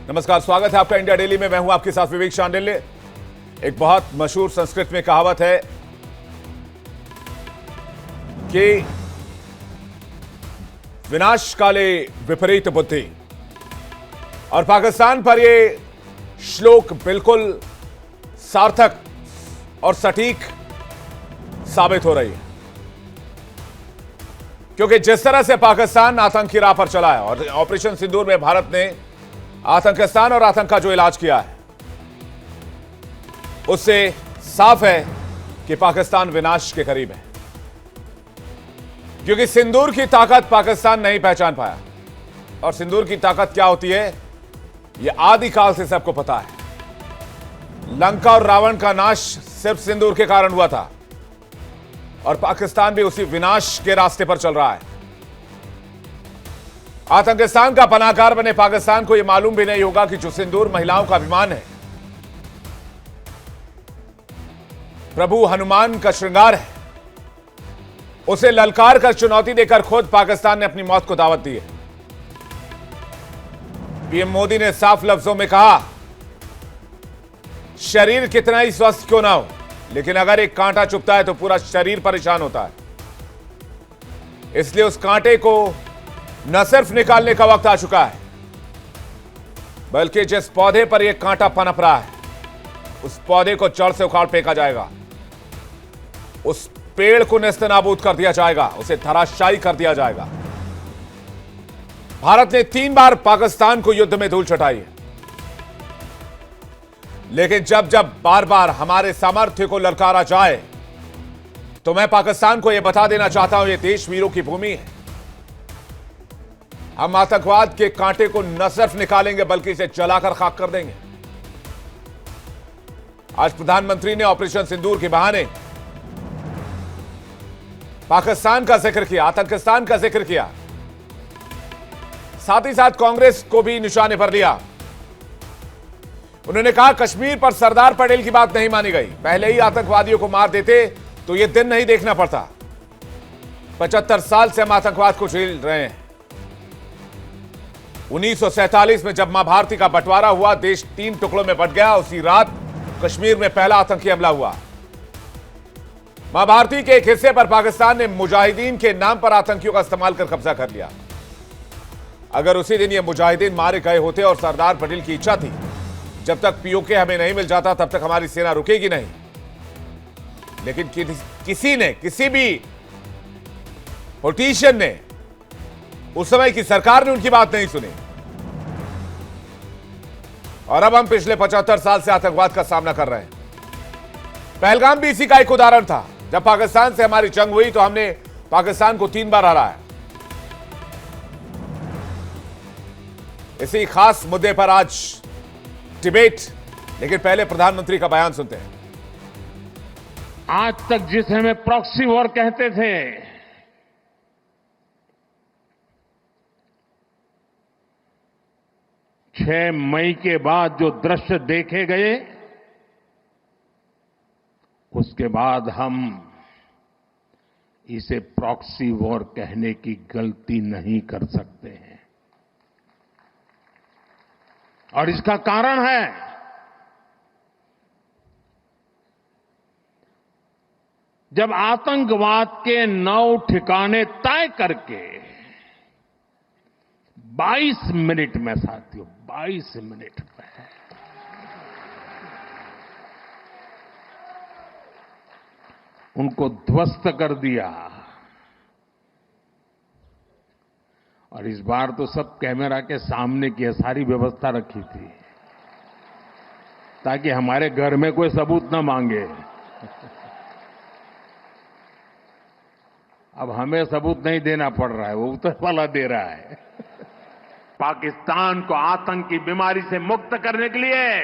नमस्कार, स्वागत है आपका इंडिया डेली में। मैं हूं आपके साथ विवेक शांडिल्य। एक बहुत मशहूर संस्कृत में कहावत है कि विनाश काले विपरीत बुद्धि, और पाकिस्तान पर यह श्लोक बिल्कुल सार्थक और सटीक साबित हो रही है, क्योंकि जिस तरह से पाकिस्तान आतंकी राह पर चला है और ऑपरेशन सिंदूर में भारत ने आतंकिस्तान और आतंक का जो इलाज किया है, उससे साफ है कि पाकिस्तान विनाश के करीब है, क्योंकि सिंदूर की ताकत पाकिस्तान नहीं पहचान पाया। और सिंदूर की ताकत क्या होती है, यह आदिकाल से सबको पता है। लंका और रावण का नाश सिर्फ सिंदूर के कारण हुआ था, और पाकिस्तान भी उसी विनाश के रास्ते पर चल रहा है। आतंकिस्तान का पनाहगार बने पाकिस्तान को यह मालूम भी नहीं होगा कि जो सिंदूर महिलाओं का अभिमान है, प्रभु हनुमान का श्रृंगार है, उसे ललकार कर चुनौती देकर खुद पाकिस्तान ने अपनी मौत को दावत दी है। पीएम मोदी ने साफ लफ्जों में कहा, शरीर कितना ही स्वस्थ क्यों ना हो, लेकिन अगर एक कांटा चुभता है तो पूरा शरीर परेशान होता है। इसलिए उस कांटे को न सिर्फ निकालने का वक्त आ चुका है, बल्कि जिस पौधे पर यह कांटा पनप रहा है, उस पौधे को जड़ से उखाड़ फेंका जाएगा, उस पेड़ को नेस्तनाबूद कर दिया जाएगा, उसे धराशायी कर दिया जाएगा। भारत ने 3 बार पाकिस्तान को युद्ध में धूल चटाई है, लेकिन जब जब बार बार हमारे सामर्थ्य को ललकारा जाए, तो मैं पाकिस्तान को यह बता देना चाहता हूं, यह देश वीरों की भूमि है। हम आतंकवाद के कांटे को न सिर्फ निकालेंगे, बल्कि इसे जलाकर खाक कर देंगे। आज प्रधानमंत्री ने ऑपरेशन सिंदूर के बहाने पाकिस्तान का जिक्र किया, आतंकिस्तान का जिक्र किया, साथ ही साथ कांग्रेस को भी निशाने पर लिया। उन्होंने कहा, कश्मीर पर सरदार पटेल की बात नहीं मानी गई। पहले ही आतंकवादियों को मार देते तो यह दिन नहीं देखना पड़ता। 75 साल से हम आतंकवाद को झेल रहे हैं। 1947 में जब मां भारती का बंटवारा हुआ, देश 3 टुकड़ों में बंट गया। उसी रात कश्मीर में पहला आतंकी हमला हुआ। मां भारती के एक हिस्से पर पाकिस्तान ने मुजाहिदीन के नाम पर आतंकियों का इस्तेमाल कर कब्जा कर लिया। अगर उसी दिन ये मुजाहिदीन मारे गए होते और सरदार पटेल की इच्छा थी, जब तक पीओके हमें नहीं मिल जाता तब तक हमारी सेना रुकेगी नहीं, लेकिन किसी भी पॉलिटिशियन ने, उस समय की सरकार ने उनकी बात नहीं सुनी। और अब हम पिछले 75 साल से आतंकवाद का सामना कर रहे हैं। पहलगाम भी इसी का एक उदाहरण था। जब पाकिस्तान से हमारी जंग हुई तो हमने पाकिस्तान को 3 बार हराया। इसी खास मुद्दे पर आज डिबेट, लेकिन पहले प्रधानमंत्री का बयान सुनते हैं। आज तक जिसे हमें प्रॉक्सी वॉर कहते थे, 6 मई के बाद जो दृश्य देखे गए, उसके बाद हम इसे प्रॉक्सी वॉर कहने की गलती नहीं कर सकते हैं। और इसका कारण है, जब आतंकवाद के 9 ठिकाने तय करके 22 मिनट में, साथियों 22 मिनट में उनको ध्वस्त कर दिया। और इस बार तो सब कैमरा के सामने की सारी व्यवस्था रखी थी, ताकि हमारे घर में कोई सबूत न मांगे। अब हमें सबूत नहीं देना पड़ रहा है, वो ऊपर वाला दे रहा है। पाकिस्तान को आतंक की बीमारी से मुक्त करने के लिए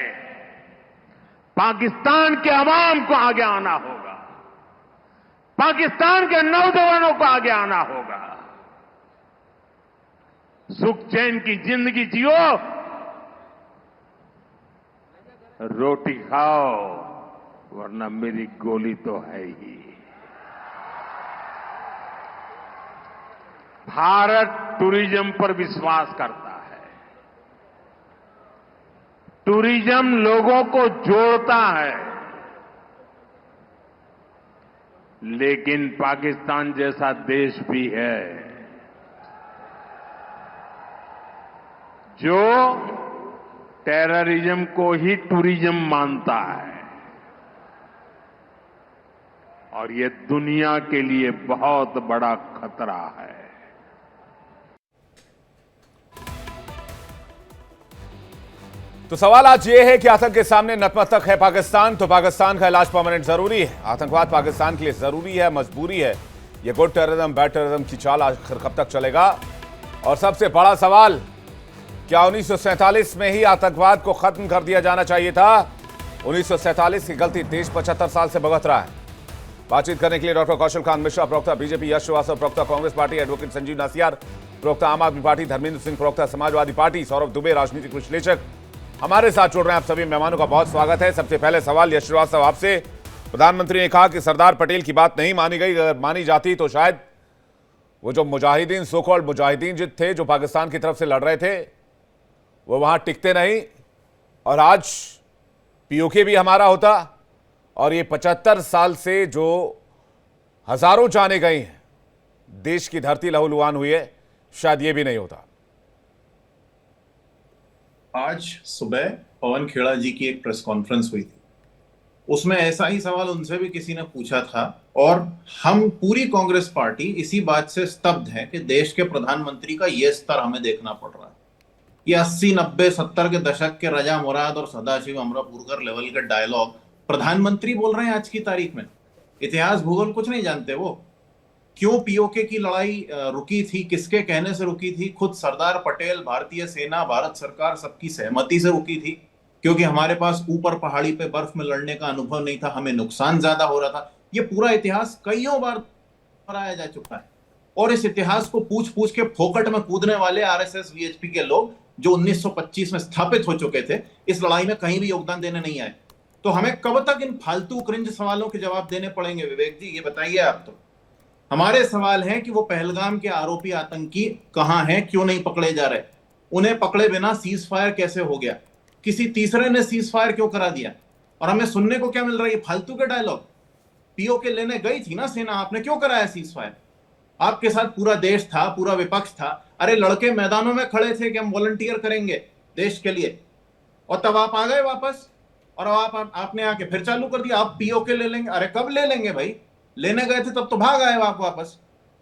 पाकिस्तान के अवाम को आगे आना होगा, पाकिस्तान के नौजवानों को आगे आना होगा। सुख चैन की जिंदगी जियो, रोटी खाओ, वरना मेरी गोली तो है ही। भारत टूरिज्म पर विश्वास करता है। टूरिज्म लोगों को जोड़ता है, लेकिन पाकिस्तान जैसा देश भी है जो टेररिज्म को ही टूरिज्म मानता है, और ये दुनिया के लिए बहुत बड़ा खतरा है। तो सवाल आज ये है कि आतंक के सामने नतमस्तक है पाकिस्तान, तो पाकिस्तान का इलाज परमानेंट जरूरी है। आतंकवाद पाकिस्तान के लिए जरूरी है, मजबूरी है। ये गुड टेररिज्म बैड टेररिज्म की चाल आखिर कब तक चलेगा? और सबसे बड़ा सवाल, क्या 1947 में ही आतंकवाद को खत्म कर दिया जाना चाहिए था? 1947 की गलती देश 75 साल से भुगत रहा है। बातचीत करने के लिए डॉक्टर कौशल कांत मिश्रा, प्रवक्ता बीजेपी, यश श्रीवास्तव, प्रवक्ता कांग्रेस पार्टी, एडवोकेट संजीव नासियार, प्रवक्ता आम आदमी पार्टी, धर्मेंद्र सिंह, प्रवक्ता समाजवादी पार्टी, सौरभ दुबे, राजनीतिक विश्लेषक हमारे साथ जुड़ रहे हैं। आप सभी मेहमानों का बहुत स्वागत है। सबसे पहले सवाल यश श्रीवास्तव आपसे। प्रधानमंत्री ने कहा कि सरदार पटेल की बात नहीं मानी गई, अगर मानी जाती तो शायद वो जो मुजाहिदीन, सो कॉल्ड मुजाहिदीन जो थे, जो पाकिस्तान की तरफ से लड़ रहे थे, वो वहां टिकते नहीं और आज पीओके भी हमारा होता, और ये 75 साल से जो हजारों जाने गई हैं, देश की धरती लहूलुहान हुई है, शायद ये भी नहीं होता। आज सुबह पवन खेड़ा जी की एक प्रेस कॉन्फ्रेंस हुई थी, उसमें ऐसा ही सवाल उनसे भी किसी ने पूछा था, और हम पूरी कांग्रेस पार्टी इसी बात से स्तब्ध है कि देश के प्रधानमंत्री का यह स्तर हमें देखना पड़ रहा है। ये 80, 90, 70 के दशक के रजा मुराद और सदाशिव अमरापुरकर लेवल के डायलॉग प्रधानमंत्री बोल रहे हैं आज की तारीख में। इतिहास भूगोल कुछ नहीं जानते वो। क्यों पीओके की लड़ाई रुकी थी, किसके कहने से रुकी थी? खुद सरदार पटेल, भारतीय सेना, भारत सरकार सबकी सहमति से रुकी थी, क्योंकि हमारे पास ऊपर पहाड़ी पे बर्फ में लड़ने का अनुभव नहीं था, हमें नुकसान ज्यादा हो रहा था। ये पूरा इतिहास कईयों बार दोहराया जा चुका है, और इस इतिहास को पूछ पूछ के फोकट में कूदने वाले आरएसएस वीएचपी के लोग जो 1925 में स्थापित हो चुके थे, इस लड़ाई में कहीं भी योगदान देने नहीं आए। तो हमें कब तक इन फालतू क्रिंज सवालों के जवाब देने पड़ेंगे? विवेक जी, ये बताइए आप। तो हमारे सवाल है कि वो पहलगाम के आरोपी आतंकी कहां हैं, क्यों नहीं पकड़े जा रहे? उन्हें पकड़े बिना सीज फायर कैसे हो गया? किसी तीसरे ने सीज फायर क्यों करा दिया? और हमें सुनने को क्या मिल रहा है? ये फालतू के डायलॉग। पीओके लेने गई थी ना सेना, आपने क्यों कराया सीज फायर? आपके साथ पूरा देश था, पूरा विपक्ष था। अरे लड़के मैदानों में खड़े थे कि हम वॉलंटियर करेंगे देश के लिए, और तब आप आ गए वापस, और आपने आके फिर चालू कर दिया, आप पीओके ले लेंगे। अरे कब ले लेंगे भाई? लेने गए थे तब तो भाग आए आप वापस।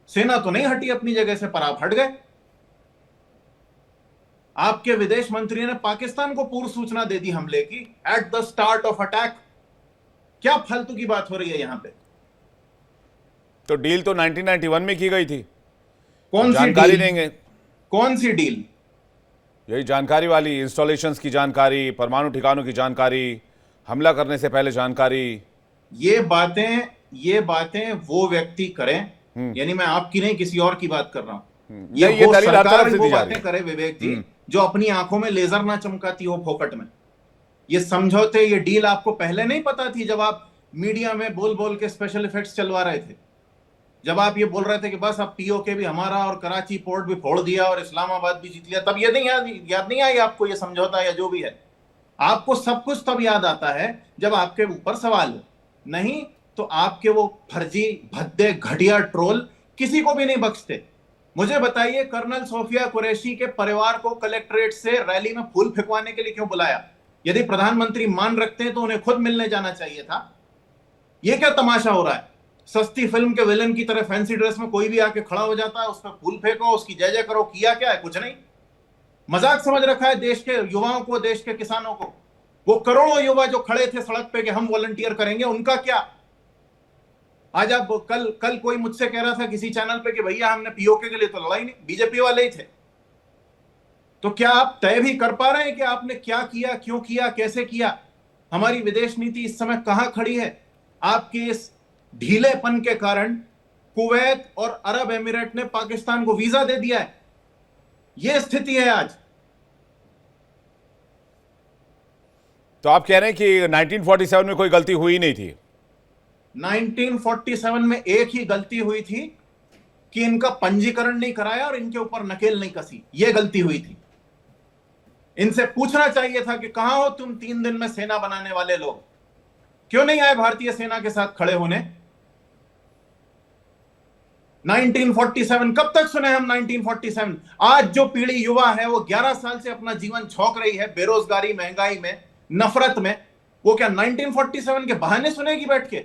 सेना तो नहीं हटी अपनी जगह से, पर आप हट गए। आपके विदेश मंत्री ने पाकिस्तान को पूर्व सूचना दे दी हमले की, at the start of attack. क्या फालतू की बात हो रही है यहां पे? तो डील तो 1991 में की गई थी। कौन सी जानकारी डील? देंगे? कौन सी डील? यही जानकारी वाली, इंस्टॉलेशंस की जानकारी, परमाणु ठिकानों की जानकारी, हमला करने से पहले जानकारी। ये बातें वो व्यक्ति करें, यानी मैं आपकी नहीं किसी और की बात कर रहा हूं। ये वो दलील हर सरकार तरफ से वो दी जा रही बातें है। करे विवेक जी, जो अपनी आंखों में लेजर ना चमकाती हो फोकट में। ये समझौते, ये डील आपको पहले नहीं पता थी, जब आप मीडिया में बोल बोल के स्पेशल इफेक्ट्स चलवा रहे थे, जब आप ये बोल रहे थे कि बस अब पीओके भी हमारा और कराची पोर्ट भी फोड़ दिया और इस्लामाबाद भी जीत लिया, तब ये नहीं याद नहीं आई आपको ये समझौता या जो भी है? आपको सब कुछ तब याद आता है जब आपके ऊपर सवाल हो। नहीं तो आपके वो फर्जी, भद्दे, घटिया ट्रोल किसी को भी नहीं बख्शते। मुझे बताइए, कर्नल सोफिया कुरैशी के परिवार को कलेक्ट्रेट से रैली में फूल फेंकवाने के लिए क्यों बुलाया? यदि प्रधानमंत्री मान रखते हैं तो उन्हें खुद मिलने जाना चाहिए था। यह क्या तमाशा हो रहा है? सस्ती फिल्म के विलन की तरह फैंसी ड्रेस में कोई भी आके खड़ा हो जाता है, उस पर फूल फेंको, उसकी जय जय करो। किया क्या है? कुछ नहीं। मजाक समझ रखा है देश के युवाओं को, देश के किसानों को। वो करोड़ों युवा जो खड़े थे सड़क पे कि हम वॉलंटियर करेंगे, उनका क्या? आज आप कल कोई मुझसे कह रहा था किसी चैनल पे कि भैया हमने पीओके के लिए तो लड़ाई नहीं, बीजेपी वाले ही थे। तो क्या आप तय भी कर पा रहे हैं कि आपने क्या किया, क्यों किया, कैसे किया? हमारी विदेश नीति इस समय कहां खड़ी है? आपके इस ढीलेपन के कारण कुवैत और अरब एमिरेट ने पाकिस्तान को वीजा दे दिया है। यह स्थिति है आज। तो आप कह रहे हैं कि 1947 में कोई गलती हुई नहीं थी? 1947 में एक ही गलती हुई थी कि इनका पंजीकरण नहीं कराया और इनके ऊपर नकेल नहीं कसी। यह गलती हुई थी। इनसे पूछना चाहिए था कि कहां हो तुम 3 दिन में सेना बनाने वाले लोग, क्यों नहीं आए भारतीय सेना के साथ खड़े होने? 1947 कब तक सुने हम? 1947 आज जो पीढ़ी युवा है वो 11 साल से अपना जीवन झोंक रही है बेरोजगारी, महंगाई में, नफरत में, वो क्या 1947 के बहाने सुनेगी बैठ के?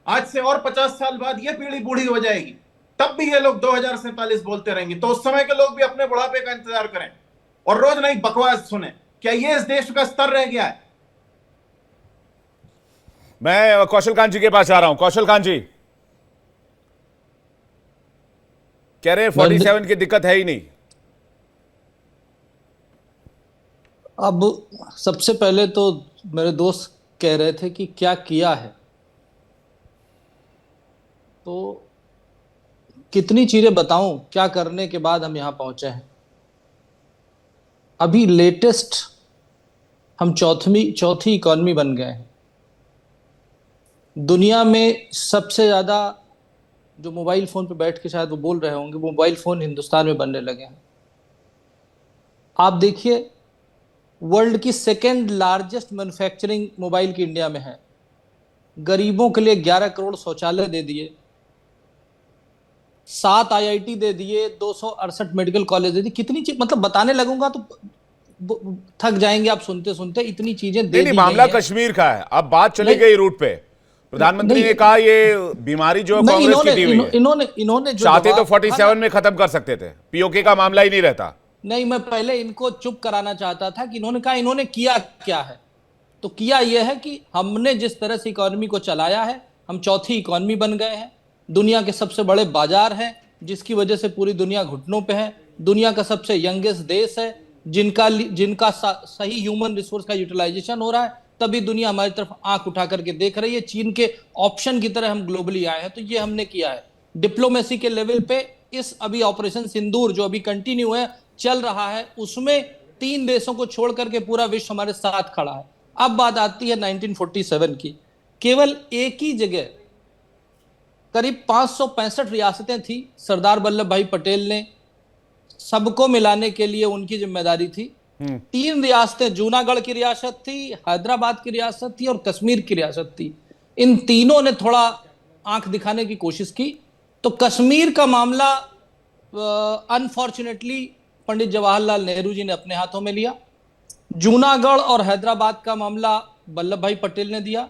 आज से और 50 साल बाद ये पीढ़ी बूढ़ी हो जाएगी, तब भी ये लोग 2047 बोलते रहेंगे। तो उस समय के लोग भी अपने बुढ़ापे का इंतजार करें और रोज नई बकवास सुने। क्या ये इस देश का स्तर रह गया है? मैं कौशल कांत जी के पास आ रहा हूं। कौशल कांत जी कह रहे हैं 47 की दिक्कत है ही नहीं। अब सबसे पहले तो मेरे दोस्त कह रहे थे कि क्या किया है, तो कितनी चीजें बताऊं क्या करने के बाद हम यहां पहुंचे हैं। अभी लेटेस्ट हम चौथी इकॉनमी बन गए हैं। दुनिया में सबसे ज्यादा जो मोबाइल फोन पे बैठ के शायद वो बोल रहे होंगे, मोबाइल फोन हिंदुस्तान में बनने लगे हैं। आप देखिए, वर्ल्ड की सेकेंड लार्जेस्ट मैन्युफैक्चरिंग मोबाइल की इंडिया में है। गरीबों के लिए 11 करोड़ शौचालय दे दिए, 7 आईआईटी दे दिए, 268 मेडिकल कॉलेज दे दिए। कितनी चीज मतलब बताने लगूंगा तो थक जाएंगे आप सुनते सुनते। इतनी चीजें दे दी। मामला कश्मीर का है। अब बात चली गई रूट पे। प्रधानमंत्री ने कहा ये बीमारी जो कांग्रेस की दी हुई है, इन्होंने जो चाहते तो 47 में खत्म कर सकते थे, पीओके का मामला ही नहीं रहता। नहीं, मैं पहले इनको चुप कराना चाहता था कि इन्होंने कहा इन्होंने किया क्या है। तो किया यह है कि हमने जिस तरह से इकोनॉमी को चलाया है, हम चौथी इकोनॉमी बन गए हैं, दुनिया के सबसे बड़े बाजार हैं, जिसकी वजह से पूरी दुनिया घुटनों पे है, दुनिया का सबसे यंगेस्ट देश है, जिनका सही ह्यूमन रिसोर्स का यूटिलाइजेशन हो रहा है, तभी दुनिया हमारी तरफ आंख उठा करके देख रही है। चीन के ऑप्शन की तरह हम ग्लोबली आए हैं। तो ये हमने किया है डिप्लोमेसी के लेवल पे। इस अभी ऑपरेशन सिंदूर जो अभी कंटिन्यू है, चल रहा है, उसमें 3 देशों को छोड़ करके पूरा विश्व हमारे साथ खड़ा है। अब बात आती है 1947 की। केवल एक ही जगह करीब 565 रियासतें थी। सरदार वल्लभ भाई पटेल ने सबको मिलाने के लिए उनकी जिम्मेदारी थी। 3 रियासतें, जूनागढ़ की रियासत थी, हैदराबाद की रियासत थी और कश्मीर की रियासत थी। इन तीनों ने थोड़ा आंख दिखाने की कोशिश की। तो कश्मीर का मामला अनफॉर्चुनेटली पंडित जवाहरलाल नेहरू जी ने अपने हाथों में लिया। जूनागढ़ और हैदराबाद का मामला वल्लभ भाई पटेल ने दिया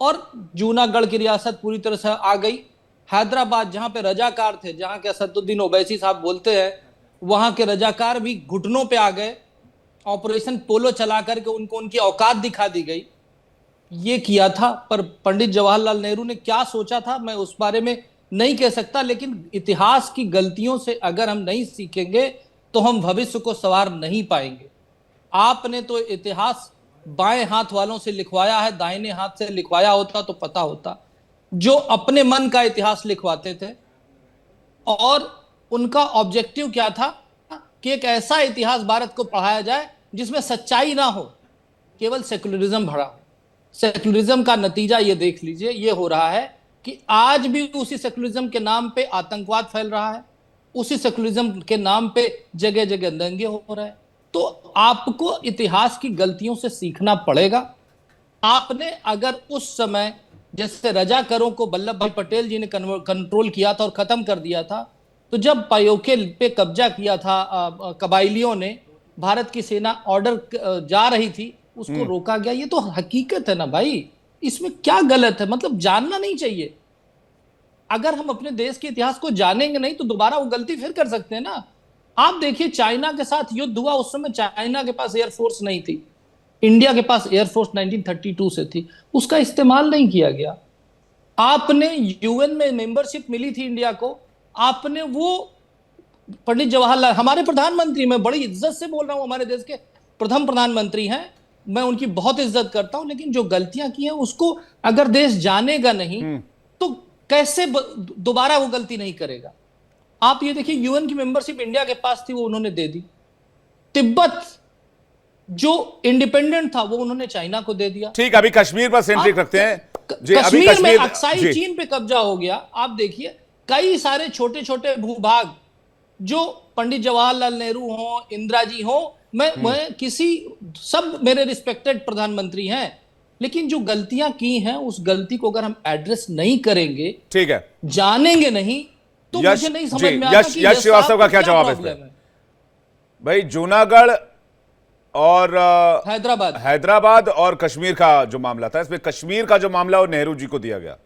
और जूनागढ़ की रियासत पूरी तरह से आ गई। हैदराबाद जहां पे रजाकार थे, जहां के असदुद्दीन ओवैसी साहब बोलते हैं, वहां के रजाकार भी घुटनों पे आ गए। ऑपरेशन पोलो चला करके उनको उनकी औकात दिखा दी गई। ये किया था। पर पंडित जवाहरलाल नेहरू ने क्या सोचा था मैं उस बारे में नहीं कह सकता, लेकिन इतिहास की गलतियों से अगर हम नहीं सीखेंगे तो हम भविष्य को संवार नहीं पाएंगे। आपने तो इतिहास बाएं हाथ वालों से लिखवाया है, दाहिने हाथ से लिखवाया होता तो पता होता। जो अपने मन का इतिहास लिखवाते थे और उनका ऑब्जेक्टिव क्या था कि एक ऐसा इतिहास भारत को पढ़ाया जाए जिसमें सच्चाई ना हो, केवल सेकुलरिज्म भरा हो। सेकुलरिज्म का नतीजा ये देख लीजिए, ये हो रहा है कि आज भी उसी सेकुलरिज्म के नाम पे आतंकवाद फैल रहा है, उसी सेकुलरिज्म के नाम पे जगह जगह दंगे हो रहे हैं। तो आपको इतिहास की गलतियों से सीखना पड़ेगा। आपने अगर उस समय जैसे रजाकारों को वल्लभ भाई पटेल जी ने कंट्रोल किया था और खत्म कर दिया था, तो जब पीओके पे कब्जा किया था कबाइलियों ने, भारत की सेना ऑर्डर जा रही थी, उसको रोका गया। ये तो हकीकत है ना भाई, इसमें क्या गलत है? मतलब जानना नहीं चाहिए। अगर हम अपने देश के इतिहास को जानेंगे नहीं तो दोबारा वो गलती फिर कर सकते हैं ना। आप देखिए, चाइना के साथ युद्ध हुआ, उस समय चाइना के पास एयरफोर्स नहीं थी, इंडिया के पास एयरफोर्स 1932 से थी, उसका इस्तेमाल नहीं किया गया। आपने यूएन में मेंबरशिप मिली थी इंडिया को, आपने वो पंडित जवाहरलाल, हमारे प्रधानमंत्री, मैं बड़ी इज्जत से बोल रहा हूं, हमारे देश के प्रथम प्रधानमंत्री हैं, मैं उनकी बहुत इज्जत करता हूं, लेकिन जो गलतियां की हैं उसको अगर देश जानेगा नहीं तो कैसे दोबारा वो गलती नहीं करेगा। आप ये देखिए, यूएन की मेंबरशिप इंडिया के पास थी, वो उन्होंने दे दी। तिब्बत जो इंडिपेंडेंट था वो उन्होंने चाइना को दे दिया। ठीक, अभी कश्मीर पर सेंट्रिक रखते हैं। कश्मीर में अक्साई चीन पे कब्जा हो गया। आप देखिए, कई सारे छोटे छोटे भूभाग जो पंडित जवाहरलाल नेहरू हो, इंदिरा जी हो, मैं किसी, सब मेरे रिस्पेक्टेड प्रधानमंत्री हैं, लेकिन जो गलतियां की हैं उस गलती को अगर हम एड्रेस नहीं करेंगे, ठीक है, जानेंगे नहीं, तो मुझे नहीं समझ में आता कि यश श्रीवास्तव का क्या जवाब है इस प्रॉब्लम पे? भाई जूनागढ़ और हैदराबाद और कश्मीर का जो मामला था, इसमें कश्मीर का जो मामला वो नेहरू जी को दिया गया,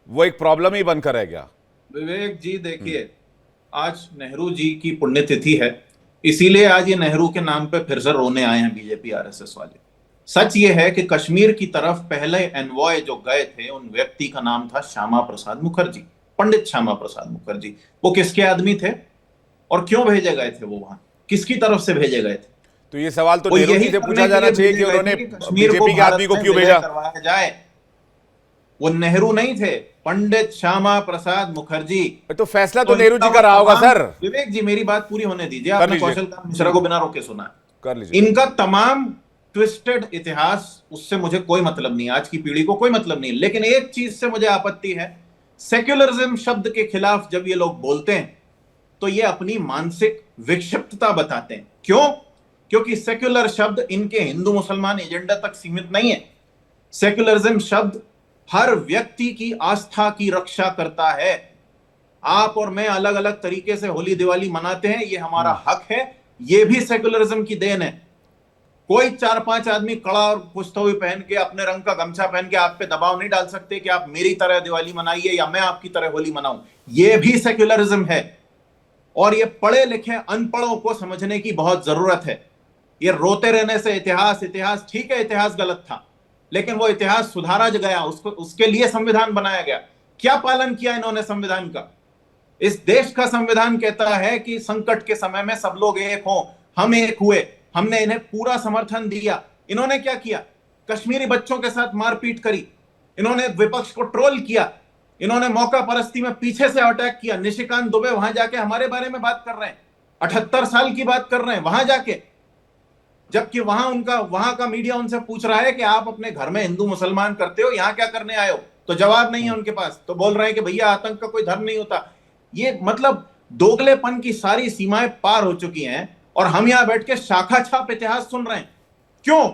वो एक प्रॉब्लम ही बनकर रह गया। विवेक जी देखिए, आज नेहरू जी की पुण्यतिथि है, इसीलिए आज ये नेहरू के नाम पे फिर से रोने आए हैं बीजेपी आरएसएस वाले। सच ये है कि कश्मीर की तरफ पहले एनवॉय जो गए थे, उन व्यक्ति का नाम था श्यामा प्रसाद मुखर्जी, पंडित श्यामा प्रसाद मुखर्जी। वो किसके आदमी थे और क्यों भेजे गए थे? वो वहां किसकी तरफ से भेजे गए थे? तो ये सवाल तो नेहरू जी से पूछा जाना चाहिए कि उन्होंने बीजेपी के आदमी को क्यों भेजा करवाया जाए। वो नेहरू नहीं थे, पंडित श्यामा प्रसाद मुखर्जी। तो फैसला तो नेहरू जी का रहा होगा सर। विवेक जी मेरी बात पूरी होने दीजिए, आपने कौशल मिश्रा को बिना रोके सुना, कर लीजिए। इनका तमाम ट्विस्टेड इतिहास, उससे मुझे कोई मतलब नहीं, आज की पीढ़ी को कोई मतलब नहीं, लेकिन एक चीज से मुझे आपत्ति है, सेक्युलरिज्म शब्द के खिलाफ जब ये लोग बोलते हैं तो ये अपनी मानसिक विक्षिप्तता बताते हैं। क्यों? क्योंकि सेक्युलर शब्द इनके हिंदू मुसलमान एजेंडा तक सीमित नहीं है। सेक्युलरिज्म शब्द हर व्यक्ति की आस्था की रक्षा करता है। आप और मैं अलग अलग तरीके से होली दिवाली मनाते हैं, ये हमारा हक है, ये भी सेक्युलरिज्म की देन है। कोई 4-5 आदमी कड़ा और पुस्तौली पहन के, अपने रंग का गमछा पहन के आप पे दबाव नहीं डाल सकते कि आप मेरी तरह दिवाली मनाइए या मैं आपकी तरह होली मनाऊं। ये भी सेक्युलरिज्म है और ये पढ़े लिखे अनपढ़ों को समझने की बहुत जरूरत है। ये रोते रहने से इतिहास ठीक है, इतिहास गलत था, लेकिन वो इतिहास सुधारा गया, उसके लिए संविधान बनाया गया। क्या पालन किया इन्होंने संविधान का? इस देश का संविधान कहता है कि संकट के समय में सब लोग एक हों, हम एक हुए, हमने इन्हें पूरा समर्थन दिया। इन्होंने क्या किया? कश्मीरी बच्चों के साथ मारपीट करी, इन्होंने विपक्ष को ट्रोल किया, इन्होंने मौका परस्ती में पीछे से अटैक किया। निशिकांत दुबे वहां जाके हमारे बारे में बात कर रहे हैं, 78 साल की बात कर रहे हैं वहां जाके, जबकि वहां का मीडिया उनसे पूछ रहा है कि आप अपने घर में हिंदू मुसलमान करते हो, यहां क्या करने आए हो? तो जवाब नहीं है उनके पास, तो बोल रहे हैं कि भैया आतंक का कोई धर्म नहीं होता। ये मतलब दोगलेपन की सारी सीमाएं पार हो चुकी हैं और हम यहां बैठ के शाखा छाप इतिहास सुन रहे हैं। क्यों?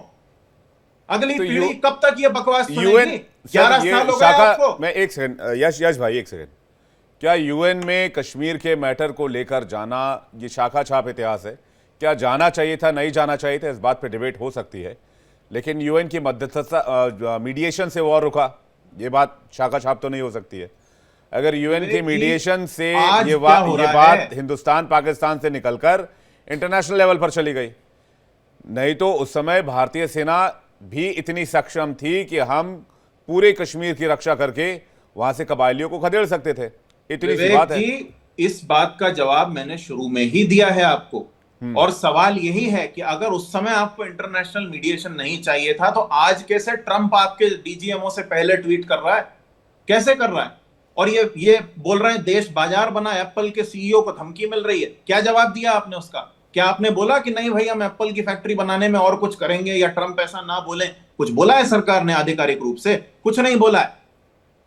अगली तो पीढ़ी कब तक ये बकवास यूएन 11 साल हो गए आपको। मैं एक सेकंड, यश भाई एक सेकंड, क्या यूएन में कश्मीर के मैटर को लेकर जाना ये शाखा छाप इतिहास है? क्या जाना चाहिए था, नहीं जाना चाहिए था, इस बात पे डिबेट हो सकती है, लेकिन यूएन की मध्यस्थता मीडिएशन से वॉर रुका, ये बात शाखा छाप तो नहीं हो सकती है। अगर यूएन के मीडिएशन से ये बात हिंदुस्तान पाकिस्तान से निकलकर इंटरनेशनल लेवल पर चली गई, नहीं तो उस समय भारतीय सेना भी इतनी सक्षम थी कि हम पूरे कश्मीर की रक्षा करके वहां से कबायलियों को खदेड़ सकते थे। इतनी सी बात है। इस बात का जवाब मैंने शुरू में ही दिया है आपको, और सवाल यही है कि अगर उस समय आपको इंटरनेशनल मीडिएशन नहीं चाहिए था तो आज कैसे ट्रंप आपके डीजीएमओ से पहले ट्वीट कर रहा है? कैसे कर रहा है? और ये बोल रहे हैं देश बाजार बना, एप्पल के सीईओ को धमकी मिल रही है। क्या जवाब दिया आपने उसका? क्या आपने बोला कि नहीं भाई हम एप्पल की फैक्ट्री बनाने में और कुछ करेंगे, या ट्रंप ऐसा ना बोले? कुछ बोला है सरकार ने आधिकारिक रूप से? कुछ नहीं बोला है।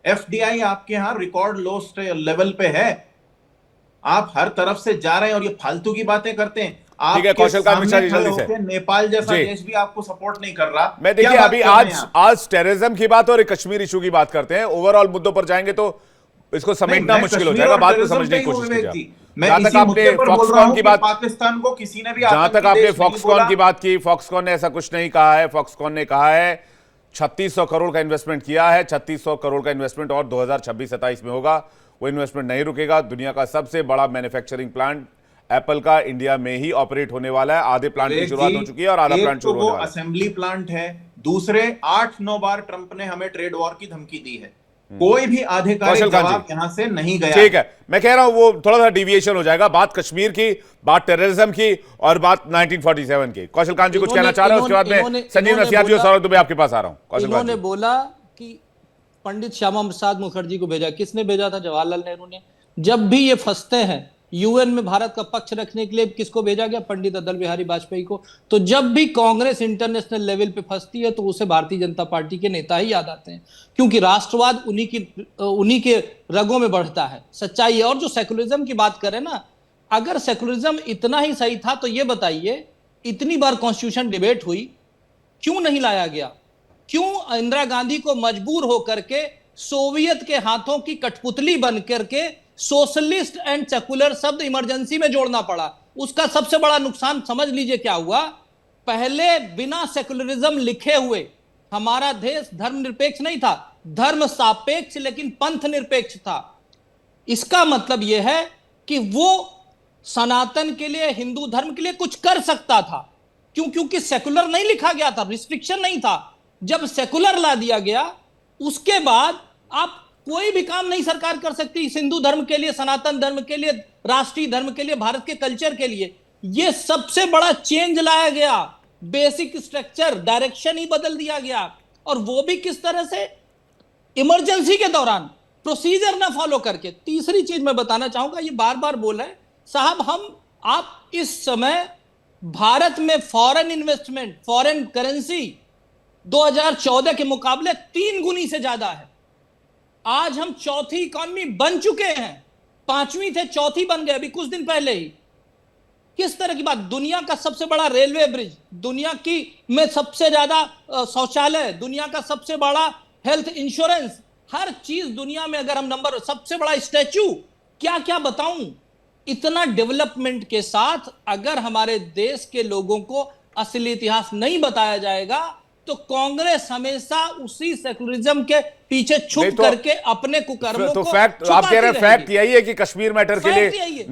एफडीआई आपके यहां रिकॉर्ड लो लेवल पे है, आप हर तरफ से जा रहे हैं और ये फालतू की बातें करते हैं। ठीक है, कौशल कांत मिश्रा जी जल्दी से। नेपाल जैसा देश भी आपको सपोर्ट नहीं कर रहा। मैं देखिए अभी आज टेररिज्म की बात और कश्मीर इशू की बात करते हैं, ओवरऑल मुद्दों पर जाएंगे तो इसको समेटना मुश्किल हो जाएगा, बात को समझने की कोशिश कीजिए। जहां तक आपने फॉक्सकॉन की बात, पाकिस्तान को किसी ने भी, जहां तक आपने फॉक्सकॉन की बात की, फॉक्सकॉन ने ऐसा कुछ नहीं कहा है। फॉक्सकॉन ने कहा है 3600 करोड़ का इन्वेस्टमेंट किया है, 3600 करोड़ का इन्वेस्टमेंट और 2026-27 में होगा। वो इन्वेस्टमेंट नहीं रुकेगा। दुनिया का सबसे बड़ा मैन्युफैक्चरिंग प्लांट एप्पल का इंडिया में ही ऑपरेट होने वाला है। आधे प्लांट की शुरुआत हो चुकी है और आधा प्लांट शुरू होने वाला है। असेंबली प्लांट है, दूसरे 8-9 बार ट्रंप ने हमें ट्रेड वॉर की धमकी दी है, कोई भी आधिकारिक जवाब यहां से नहीं गया। ठीक है, मैं कह रहा हूं वो थोड़ा सा डिविएशन हो जाएगा, बात कश्मीर की, बात टेररिज्म की और बात 1947 की। कौशल कांत जी कुछ कहना चाह रहे हैं, उसके बाद में संजीव नसियार जी और सौरभ दुबे आपके पास आ रहा हूं। इन्होंने बोला कि पंडित श्यामा प्रसाद मुखर्जी को भेजा, किसने भेजा था? जवाहरलाल नेहरू ने। जब भी ये फंसते हैं यूएन में भारत का पक्ष रखने के लिए किसको भेजा गया? पंडित अटल बिहारी वाजपेयी को। तो जब भी कांग्रेस इंटरनेशनल लेवल पे फंसती है तो उसे भारतीय जनता पार्टी के नेता ही याद आते हैं, क्योंकि राष्ट्रवाद उन्हीं के रगों में बढ़ता है। सच्चाई है। और जो सेकुलरिज्म की बात करें ना, अगर सेकुलरिज्म इतना ही सही था तो ये बताइए इतनी बार कॉन्स्टिट्यूशन डिबेट हुई, क्यों नहीं लाया गया? क्यों इंदिरा गांधी को मजबूर होकर के सोवियत के हाथों की कठपुतली बन करके सोशलिस्ट एंड सेकुलर शब्द इमरजेंसी में जोड़ना पड़ा? उसका सबसे बड़ा नुकसान समझ लीजिए क्या हुआ। पहले बिना सेकुलरिज्म लिखे हुए हमारा देश धर्मनिरपेक्ष नहीं था, धर्म सापेक्ष लेकिन पंथ निरपेक्ष था। इसका मतलब यह है कि वो सनातन के लिए, हिंदू धर्म के लिए कुछ कर सकता था। क्यों? क्योंकि सेकुलर नहीं लिखा गया था, रिस्ट्रिक्शन नहीं था। जब सेकुलर ला दिया गया, उसके बाद आप कोई भी काम नहीं सरकार कर सकती हिंदू धर्म के लिए, सनातन धर्म के लिए, राष्ट्रीय धर्म के लिए, भारत के कल्चर के लिए। यह सबसे बड़ा चेंज लाया गया। बेसिक स्ट्रक्चर, डायरेक्शन ही बदल दिया गया। और वो भी किस तरह से? इमरजेंसी के दौरान, प्रोसीजर ना फॉलो करके। तीसरी चीज मैं बताना चाहूंगा, ये बार बार बोल रहे हैं साहब, आप इस समय भारत में फॉरेन इन्वेस्टमेंट, फॉरेन करेंसी 2014 के मुकाबले 3 गुनी से ज्यादा है। आज हम चौथी इकॉनमी बन चुके हैं। 5वीं थे, चौथी बन गए अभी कुछ दिन पहले ही। किस तरह की बात? दुनिया का सबसे बड़ा रेलवे ब्रिज, दुनिया की में सबसे ज्यादा शौचालय, दुनिया का सबसे बड़ा हेल्थ इंश्योरेंस, हर चीज दुनिया में अगर हम नंबर, सबसे बड़ा स्टैच्यू, क्या क्या बताऊं। इतना डेवलपमेंट के साथ अगर हमारे देश के लोगों को असली इतिहास नहीं बताया जाएगा तो कांग्रेस हमेशा उसी सेकुलरिज्म के पीछे छुप करके अपने कुकर्मों तो को फैक्ट आप कह रहे हैं, फैक्ट यही है कि कश्मीर मैटर के लिए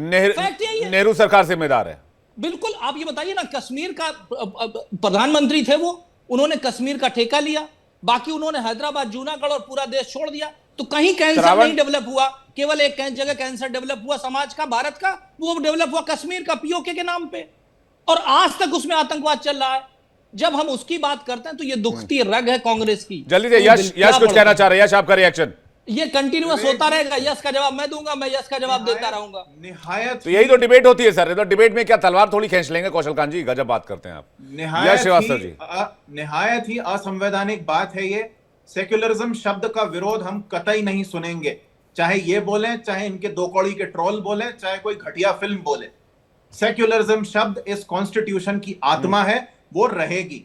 नेहरू सरकार जिम्मेदार है। बिल्कुल। आप ये बताइए ना, कश्मीर का प्रधानमंत्री थे वो, उन्होंने कश्मीर का ठेका लिया, बाकी उन्होंने हैदराबाद, जूनागढ़ और पूरा देश छोड़ दिया। तो कहीं कैंसर नहीं डेवलप हुआ, केवल एक जगह कैंसर डेवलप हुआ समाज का, भारत का, वो डेवलप हुआ कश्मीर का, पीओके के नाम पे। और आज तक उसमें आतंकवाद चल रहा है। जब हम उसकी बात करते हैं तो ये दुखती रग है कांग्रेस की। जल्दी से यश कुछ कहना चाह रहे हैं। यश, आपका रिएक्शन? ये कंटिन्यूअस होता रहेगा। यश का जवाब मैं दूंगा, मैं यश का जवाब देता रहूंगा। निहायत तो यही तो डिबेट होती है सर। तो डिबेट में क्या तलवार थोड़ी खींच लेंगे? कौशल कांत जी, गजब बात करते हैं आप। निहायत ही असंवैधानिक बात है ये। सेक्युलरिज्म शब्द का विरोध हम कतई नहीं सुनेंगे, चाहे ये बोलें, चाहे इनके दो कौड़ी के ट्रोल बोले, चाहे कोई घटिया फिल्म बोले। सेक्युलरिज्म शब्द इस कॉन्स्टिट्यूशन की आत्मा है, वो रहेगी।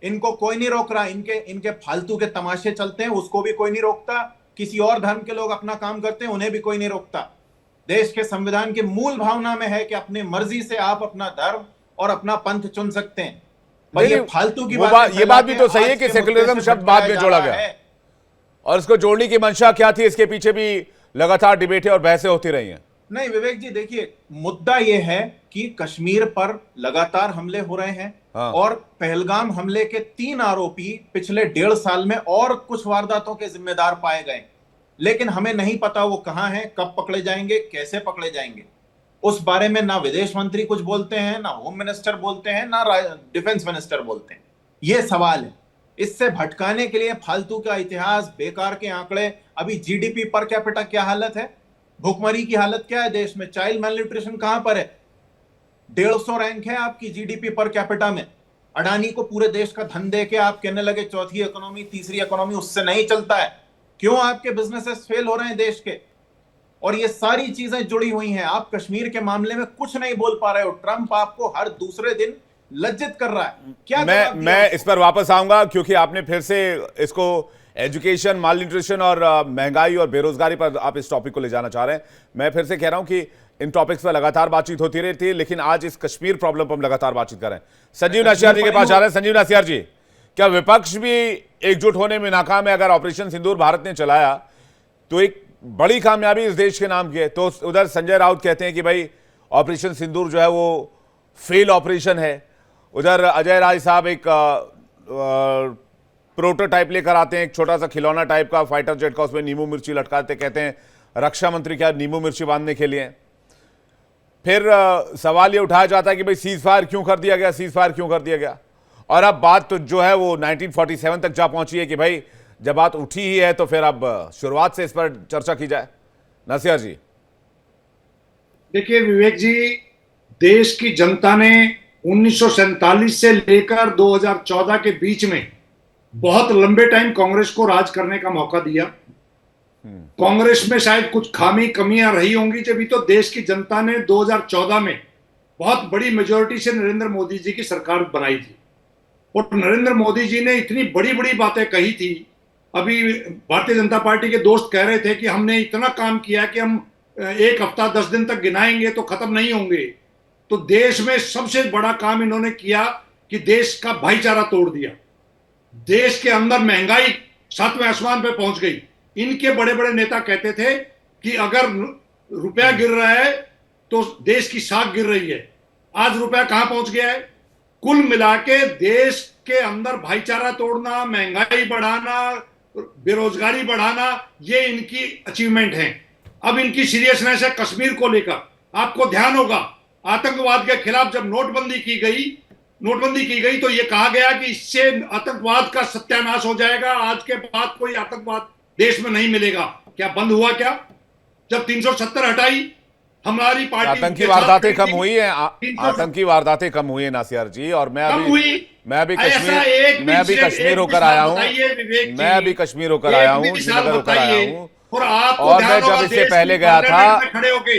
इनको कोई नहीं रोक रहा। इनके फालतू के तमाशे चलते हैं, उसको भी कोई नहीं रोकता। किसी और धर्म के लोग अपना काम करते हैं, उन्हें भी कोई नहीं रोकता। देश के संविधान की मूल भावना में है कि अपनी मर्जी से आप अपना धर्म और अपना पंथ चुन सकते हैं। ये फालतू की बात, ये बात भी तो सही है कि सेक्युलरिज्म शब्द बाद में जोड़ा गया, और इसको जोड़ने की मंशा क्या थी, इसके पीछे भी लगातार डिबेटें और बहसें होती रही हैं। नहीं विवेक जी, देखिए, मुद्दा यह है कि कश्मीर पर लगातार हमले हो रहे हैं। हाँ। और पहलगाम हमले के 3 आरोपी पिछले 1.5 साल में और कुछ वारदातों के जिम्मेदार पाए गए, लेकिन हमें नहीं पता वो कहां हैं, कब पकड़े जाएंगे, कैसे पकड़े जाएंगे। उस बारे में ना विदेश मंत्री कुछ बोलते हैं, ना होम मिनिस्टर बोलते हैं, ना डिफेंस मिनिस्टर बोलते हैं। ये सवाल है। इससे भटकाने के लिए फालतू का इतिहास, बेकार के आंकड़े। अभी जीडीपी पर कैपिटा क्या हालत है, भुखमरी की हालत क्या है देश में, चाइल्ड मेलन्यूट्रिशन कहां पर है। 150 रैंक है आपकी जीडीपी पर कैपिटा में। अडानी को पूरे देश का धन दे के आप कहने लगे चौथी इकोनॉमी, तीसरी इकोनॉमी, उससे नहीं चलता है। क्यों आपके बिजनेसेस फेल हो रहे हैं देश के? और ये सारी चीजें जुड़ी हुई हैं। आप कश्मीर के मामले में कुछ नहीं बोल पा रहे हो। ट्रंप आपको हर दूसरे दिन लज्जित कर रहा है। क्या मैं इस पर वापस आऊंगा, क्योंकि आपने फिर से इसको एजुकेशन, माल न्यूट्रिशन और महंगाई और बेरोजगारी पर आप इस टॉपिक को ले जाना चाह रहे हैं। मैं फिर से कह रहा हूं कि इन टॉपिक्स पर लगातार बातचीत होती रहती है, लेकिन आज इस कश्मीर प्रॉब्लम पर हम लगातार बातचीत कर रहे हैं। संजीव नासिर जी के पास जा रहे हैं। संजीव नासिर जी, क्या विपक्ष भी एकजुट होने में नाकाम है? अगर ऑपरेशन सिंदूर भारत ने चलाया तो एक बड़ी कामयाबी इस देश के नाम की है, तो उधर संजय राउत कहते हैं कि भाई ऑपरेशन सिंदूर जो है वो फेल ऑपरेशन है। उधर अजय राय साहब एक प्रोटोटाइप लेकर आते हैं, एक छोटा सा खिलौना टाइप का फाइटर जेट का, उसमें नींबू मिर्ची लटकाते, कहते हैं रक्षा मंत्री क्या नींबू मिर्ची बांधने के लिए। फिर सवाल ये उठाया जाता है कि भाई सीज फायर क्यों कर दिया गया, सीज फायर क्यों कर दिया गया। और अब बात तो जो है वो 1947 तक जा पहुंची है कि भाई जब बात उठी ही है तो फिर अब शुरुआत से इस पर चर्चा की जाए। नासिर जी, देखिए विवेक जी, देश की जनता ने 1947 से लेकर 2014 के बीच में बहुत लंबे टाइम कांग्रेस को राज करने का मौका दिया। कांग्रेस में शायद कुछ खामी कमियां रही होंगी, जब तो देश की जनता ने 2014 में बहुत बड़ी मेजोरिटी से नरेंद्र मोदी जी की सरकार बनाई थी और नरेंद्र मोदी जी ने इतनी बड़ी बड़ी बातें कही थी। अभी भारतीय जनता पार्टी के दोस्त कह रहे थे कि हमने इतना काम किया कि हम एक हफ्ता 10 दिन तक गिनाएंगे तो खत्म नहीं होंगे। तो देश में सबसे बड़ा काम इन्होंने किया कि देश का भाईचारा तोड़ दिया। देश के अंदर महंगाई 7वें आसमान पे पहुंच गई। इनके बड़े बड़े नेता कहते थे कि अगर रुपया गिर रहा है तो देश की साख गिर रही है। आज रुपया कहां पहुंच गया है? कुल मिला के देश के अंदर भाईचारा तोड़ना, महंगाई बढ़ाना, बेरोजगारी बढ़ाना, ये इनकी अचीवमेंट है। अब इनकी सीरियसनेस है कश्मीर को लेकर। आपको ध्यान होगा आतंकवाद के खिलाफ जब नोटबंदी की गई तो ये कहा गया कि इससे आतंकवाद का सत्यानाश हो जाएगा, आज के बाद कोई आतंकवाद देश में नहीं मिलेगा। क्या बंद हुआ? क्या जब 370 हटाई हमारी पार्टी, आतंकी वारदातें कम हुई है, आतंकी वारदातें कम हुई है नासिर जी। और मैं अभी कश्मीर होकर आया हूं, श्रीनगर होकर आया हूं। और मैं जब इससे पहले गया था, खड़े होके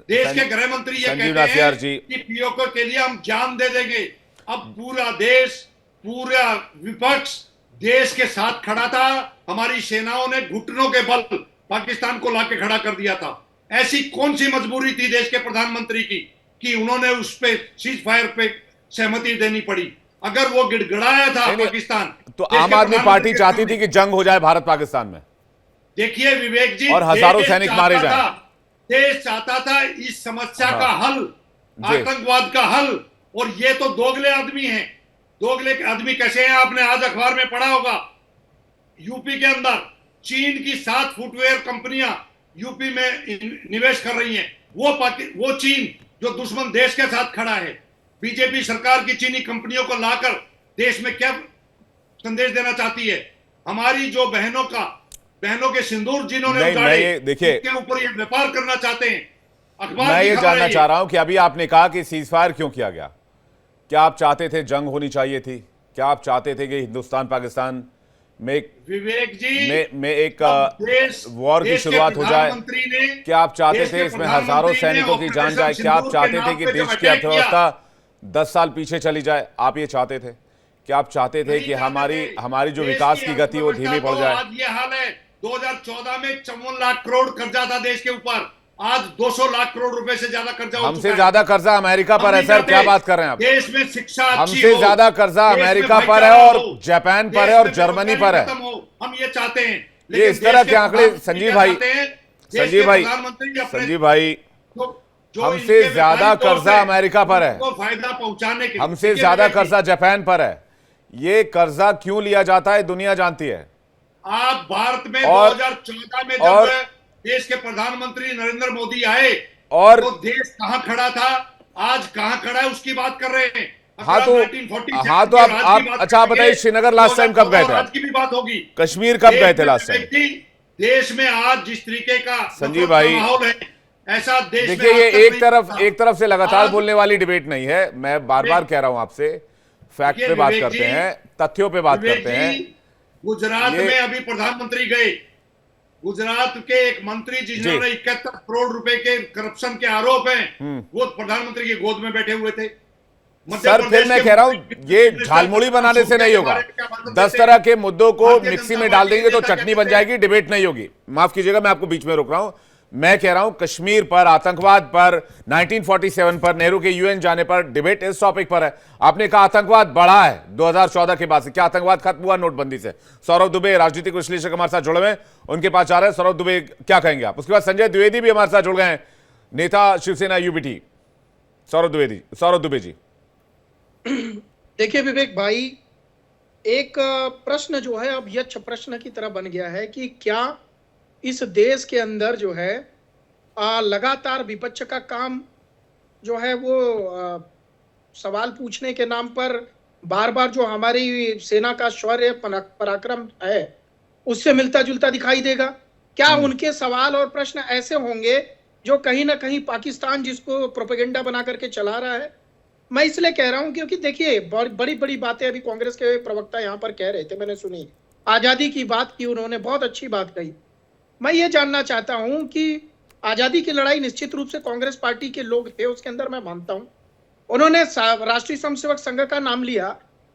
देश के गृह मंत्री ये कहते हैं कि पीओके के लिए हम जान दे देंगे। अब पूरा देश, पूरा विपक्ष देश के साथ खड़ा था। हमारी सेनाओं ने घुटनों के बल पाकिस्तान को लाके खड़ा कर दिया था। ऐसी कौन सी मजबूरी थी देश के प्रधानमंत्री की कि उन्होंने उस पे सीज फायर पे सहमति देनी पड़ी? अगर वो गिड़गिड़ाया था पाकिस्तान, तो आम आदमी पार्टी चाहती थी कि जंग हो जाए भारत पाकिस्तान में। देखिए विवेक जी, और हजारों सैनिक मारे जाए। देश चाहता था इस समस्या का हल, आतंकवाद का हल। और ये तो दोगले आदमी हैं। दोगले आदमी कैसे हैं? आपने आज अखबार में पढ़ा होगा, यूपी के अंदर चीन की 7 फुटवेयर कंपनियां यूपी में निवेश कर रही हैं। वो चीन जो दुश्मन देश के साथ खड़ा है। बीजेपी सरकार की चीनी कंपनियों को लाकर देश में क्या संदेश देना चाहती है? हमारी जो बहनों के सिंदूर जिन्होंने उजाड़े, देखिए उसके ऊपर ये व्यापार करना चाहते हैं। मैं ये जानना चाह रहा हूं कि अभी आपने कहा कि सीज फायर क्यों किया गया? क्या आप चाहते थे जंग होनी चाहिए थी? क्या आप चाहते थे कि हिंदुस्तान पाकिस्तान में विवेक जी में एक वॉर की शुरुआत हो जाए? क्या आप चाहते थे इसमें हजारों सैनिकों की जान जाए? क्या आप चाहते थे कि देश की अर्थव्यवस्था 10 साल पीछे चली जाए? आप ये चाहते थे? क्या आप चाहते थे कि हमारी जो विकास की गति वो धीमी पड़ जाए? आज ये हाल है। 2014 में 54 लाख करोड़ कर्जा था देश के ऊपर। आज 200 लाख करोड़ रुपए से ज्यादा कर्जा हो चुका है। हमसे ज्यादा कर्जा अमेरिका पर है सर, क्या बात कर रहे हैं आप? देश में शिक्षा हमसे ज्यादा कर्जा अमेरिका पर है और जापान पर है और जर्मनी पर है। हम ये चाहते हैं। ये इस तरह के आंकड़े संजीव भाई हमसे ज्यादा कर्जा अमेरिका पर है, फायदा पहुंचाने के, हमसे ज्यादा कर्जा जापान पर है। ये कर्जा क्यों लिया जाता है दुनिया जानती है। आप भारत में 2014 में जब देश के प्रधानमंत्री नरेंद्र मोदी आए और तो देश कहां खड़ा था, आज कहां खड़ा है उसकी बात कर रहे हैं। हाँ तो आप अच्छा आप बताइए, श्रीनगर लास्ट टाइम कब गए थे? आज की भी बात होगी। कश्मीर कब गए थे लास्ट टाइम? देश में आज जिस तरीके का संजीव भाई माहौल है, ऐसा देश देखिए, ये एक तरफ से लगातार बोलने वाली डिबेट नहीं है। मैं बार बार कह रहा हूं आपसे, फैक्ट पे बात करते हैं, तथ्यों पे बात करते हैं। गुजरात में अभी प्रधानमंत्री गए, गुजरात के एक मंत्री जिन्होंने 71 करोड़ रुपए के करप्शन के आरोप हैं, वो प्रधानमंत्री की गोद में बैठे हुए थे। सर फिर मैं कह रहा हूं, ये झालमुड़ी बनाने से नहीं होगा। 10 तरह के मुद्दों को मिक्सी में डाल देंगे तो चटनी बन जाएगी, डिबेट नहीं होगी। माफ कीजिएगा, मैं आपको बीच में रोक रहा हूं। मैं कह रहा हूं कश्मीर पर, आतंकवाद पर, 1947 पर, नेहरू के यूएन जाने पर, डिबेट इस टॉपिक पर है। आपने कहा आतंकवाद बढ़ा है 2014 के बाद से। क्या आतंकवाद खत्म हुआ नोटबंदी से? सौरभ दुबे राजनीतिक विश्लेषक हमारे साथ जुड़े हुए हैं, उनके पास जा रहे हैं। सौरभ दुबे, क्या कहेंगे आप? उसके बाद संजय द्विवेदी भी हमारे साथ जुड़ गए हैं, नेता शिवसेना यूबीटी। सौरभ दुबे जी। देखिए विवेक भाई, एक प्रश्न जो है अब यक्ष प्रश्न की तरह बन गया है कि क्या इस देश के अंदर जो है लगातार विपक्ष का काम जो है वो सवाल पूछने के नाम पर बार बार जो हमारी सेना का शौर्य पराक्रम है उससे मिलता जुलता दिखाई देगा? क्या उनके सवाल और प्रश्न ऐसे होंगे जो कहीं ना कहीं पाकिस्तान जिसको प्रोपेगेंडा बना करके चला रहा है? मैं इसलिए कह रहा हूं क्योंकि देखिए बड़ी बड़ी बातें अभी कांग्रेस के प्रवक्ता यहाँ पर कह रहे थे, मैंने सुनी, आजादी की बात की उन्होंने, बहुत अच्छी बात कही। मैं ये जानना चाहता हूं कि आजादी की लड़ाई निश्चित रूप से कांग्रेस पार्टी के लोग थे, उसके अंदर मैं मानता हूं, उन्होंने राष्ट्रीय स्वयंसेवक संघ का नाम लिया।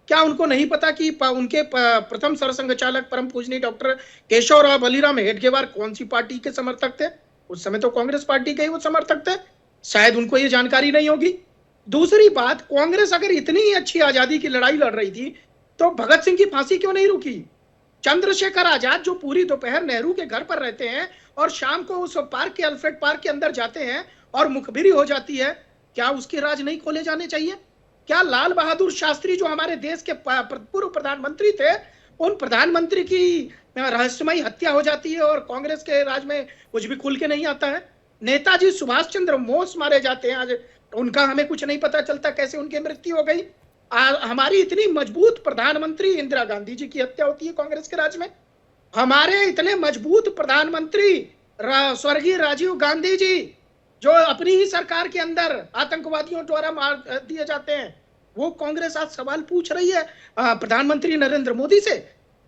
क्या उनको नहीं पता कि उनके प्रथम सरसंघ चालक परम पूजनीय डॉक्टर केशवराव बलिराम हेडगेवार कौन सी पार्टी के समर्थक थे? उस समय तो कांग्रेस पार्टी के ही वो समर्थक थे। शायद उनको ये जानकारी नहीं होगी। दूसरी बात, कांग्रेस अगर इतनी अच्छी आजादी की लड़ाई लड़ रही थी तो भगत सिंह की फांसी क्यों नहीं रुकी? चंद्रशेखर आजाद जो पूरी दोपहर नेहरू के घर पर रहते हैं और शाम को उस पार्क के अल्फ्रेड पार्क के अंदर जाते हैं और मुखबिरी हो जाती है, क्या उसके राज नहीं खोले जाने चाहिए? क्या लाल बहादुर शास्त्री जो हमारे देश के पूर्व प्रधानमंत्री थे, उन प्रधानमंत्री की रहस्यमयी हत्या हो जाती है और कांग्रेस के राज में कुछ भी खुल के नहीं आता है? नेताजी सुभाष चंद्र बोस मारे जाते हैं, आज उनका हमें कुछ नहीं पता चलता कैसे उनकी मृत्यु हो गई। हमारी इतनी मजबूत प्रधानमंत्री इंदिरा गांधी जी की हत्या होती है कांग्रेस के राज में। हमारे इतने मजबूत प्रधानमंत्री स्वर्गीय राजीव गांधी जी जो अपनी ही सरकार के अंदर आतंकवादियों द्वारा मार दिए जाते हैं, वो कांग्रेस आज सवाल पूछ रही है प्रधानमंत्री नरेंद्र मोदी से।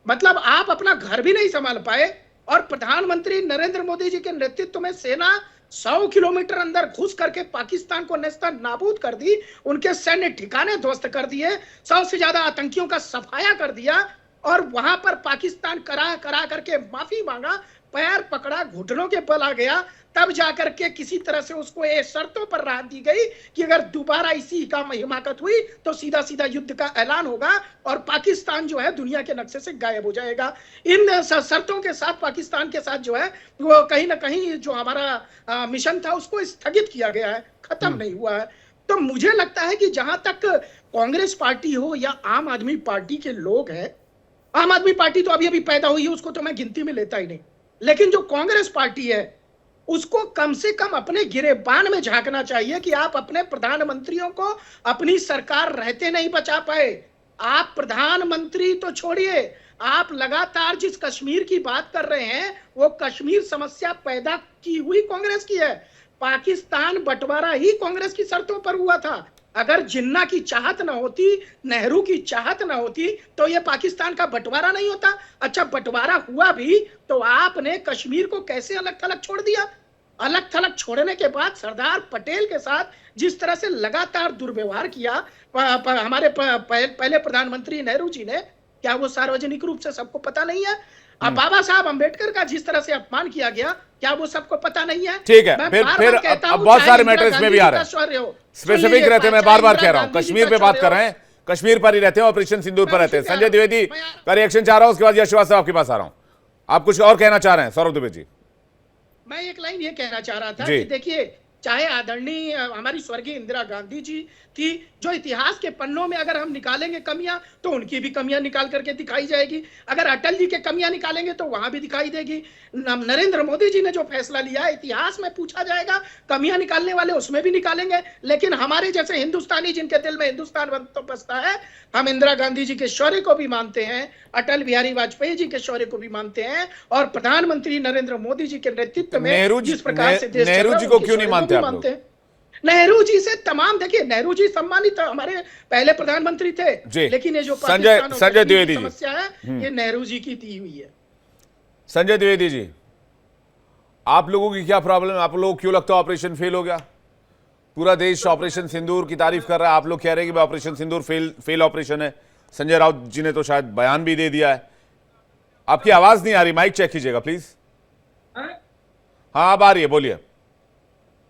मतलब आप अपना घर भी नहीं संभाल पाए और प्रधानमंत्री नरेंद्र मोदी जी के नेतृत्व में सेना 100 किलोमीटर अंदर घुस करके पाकिस्तान को नेस्ता नाबूद कर दी, उनके सैन्य ठिकाने ध्वस्त कर दिए, 100 से ज्यादा आतंकियों का सफाया कर दिया और वहां पर पाकिस्तान करा करा करके माफी मांगा, पैर पकड़ा, घुटनों के बल आ गया, तब जाकर के किसी तरह से उसको ये शर्तों पर राहत दी गई कि अगर दोबारा इसी का हिमाकत हुई तो सीधा सीधा युद्ध का ऐलान होगा और पाकिस्तान जो है दुनिया के नक्शे से गायब हो जाएगा। इन शर्तों के साथ पाकिस्तान के साथ जो है वो कहीं ना कहीं जो हमारा मिशन था उसको स्थगित किया गया है, खत्म नहीं हुआ है। तो मुझे लगता है कि जहां तक कांग्रेस पार्टी हो या आम आदमी पार्टी के लोग हैं, आम आदमी पार्टी तो अभी अभी पैदा हुई है, उसको तो मैं गिनती में लेता ही नहीं, लेकिन जो कांग्रेस पार्टी है उसको कम से कम अपने गिरेबान में झांकना चाहिए कि आप अपने प्रधानमंत्रियों को अपनी सरकार रहते नहीं बचा पाए। आप प्रधानमंत्री तो छोड़िए, आप लगातार जिस कश्मीर की बात कर रहे हैं वो कश्मीर समस्या पैदा की हुई कांग्रेस की है। पाकिस्तान बंटवारा ही कांग्रेस की शर्तों पर हुआ था। अगर जिन्ना की चाहत ना होती, नेहरू की चाहत ना होती तो ये पाकिस्तान का बंटवारा नहीं होता। अच्छा, बंटवारा हुआ भी तो आपने कश्मीर को कैसे अलग थलग छोड़ दिया? अलग थलग छोड़ने के बाद सरदार पटेल के साथ जिस तरह से लगातार दुर्व्यवहार किया हमारे पहले प्रधानमंत्री नेहरू जी ने, क्या वो सार्वजनिक रूप से सबको पता नहीं है? अब बाबा साहब अंबेडकर का जिस तरह से अपमान किया गया, क्या वो सबको पता नहीं है? ठीक है, फिर अब बहुत सारे मैटर्स में भी आ रहे हैं, स्पेसिफिक रहते हैं। मैं बार बार कह रहा हूं, कश्मीर पे बात कर रहे हैं, कश्मीर पर ही रहते हैं, ऑपरेशन सिंदूर पर रहते हैं। संजय द्विवेदी का रिएक्शन चाह रहा हूं, उसके बाद यश श्रीवास्तव आपके पास आ रहा हूं। आप कुछ और कहना चाह रहे हैं सौरभ दुबे जी? मैं एक लाइन ये कहना चाह रहा था कि देखिए, चाहे आदरणीय हमारी स्वर्गीय इंदिरा गांधी जी थी, जो इतिहास के पन्नों में अगर हम निकालेंगे कमियां तो उनकी भी कमियां निकाल करके दिखाई जाएगी। अगर अटल जी के कमियां निकालेंगे तो वहां भी दिखाई देगी। नरेंद्र मोदी जी ने जो फैसला लिया इतिहास में पूछा जाएगा, कमियां निकालने वाले उसमें भी निकालेंगे। लेकिन हमारे जैसे हिंदुस्तानी जिनके दिल में हिंदुस्तान बसता है, हम इंदिरा गांधी जी के शौर्य को भी मानते हैं, अटल बिहारी वाजपेयी जी के शौर्य को भी मानते हैं और प्रधानमंत्री नरेंद्र मोदी जी के नेतृत्व में जिस प्रकार से देश नेहरू जी को क्यों नहीं मानते आप लोग? नेहरू जी से तमाम, देखिए नेहरू जी सम्मानित हमारे पहले प्रधानमंत्री थे, लेकिन ये जो संजय द्विवेदी समस्या है ये नेहरू जी की दी हुई है। संजय द्विवेदी जी, आप लोगों की क्या प्रॉब्लम है? आप लोगों को क्यों लगता है ऑपरेशन फेल हो गया? पूरा देश ऑपरेशन सिंदूर की तारीफ कर रहा है, आप लोग कह रहे हैं कि ऑपरेशन सिंदूर फेल ऑपरेशन है। संजय राउत जी ने तो शायद बयान भी दे दिया है। आपकी आवाज नहीं आ रही, माइक चेक कीजिएगा प्लीज। हाँ, अब आ रही है, बोलिए।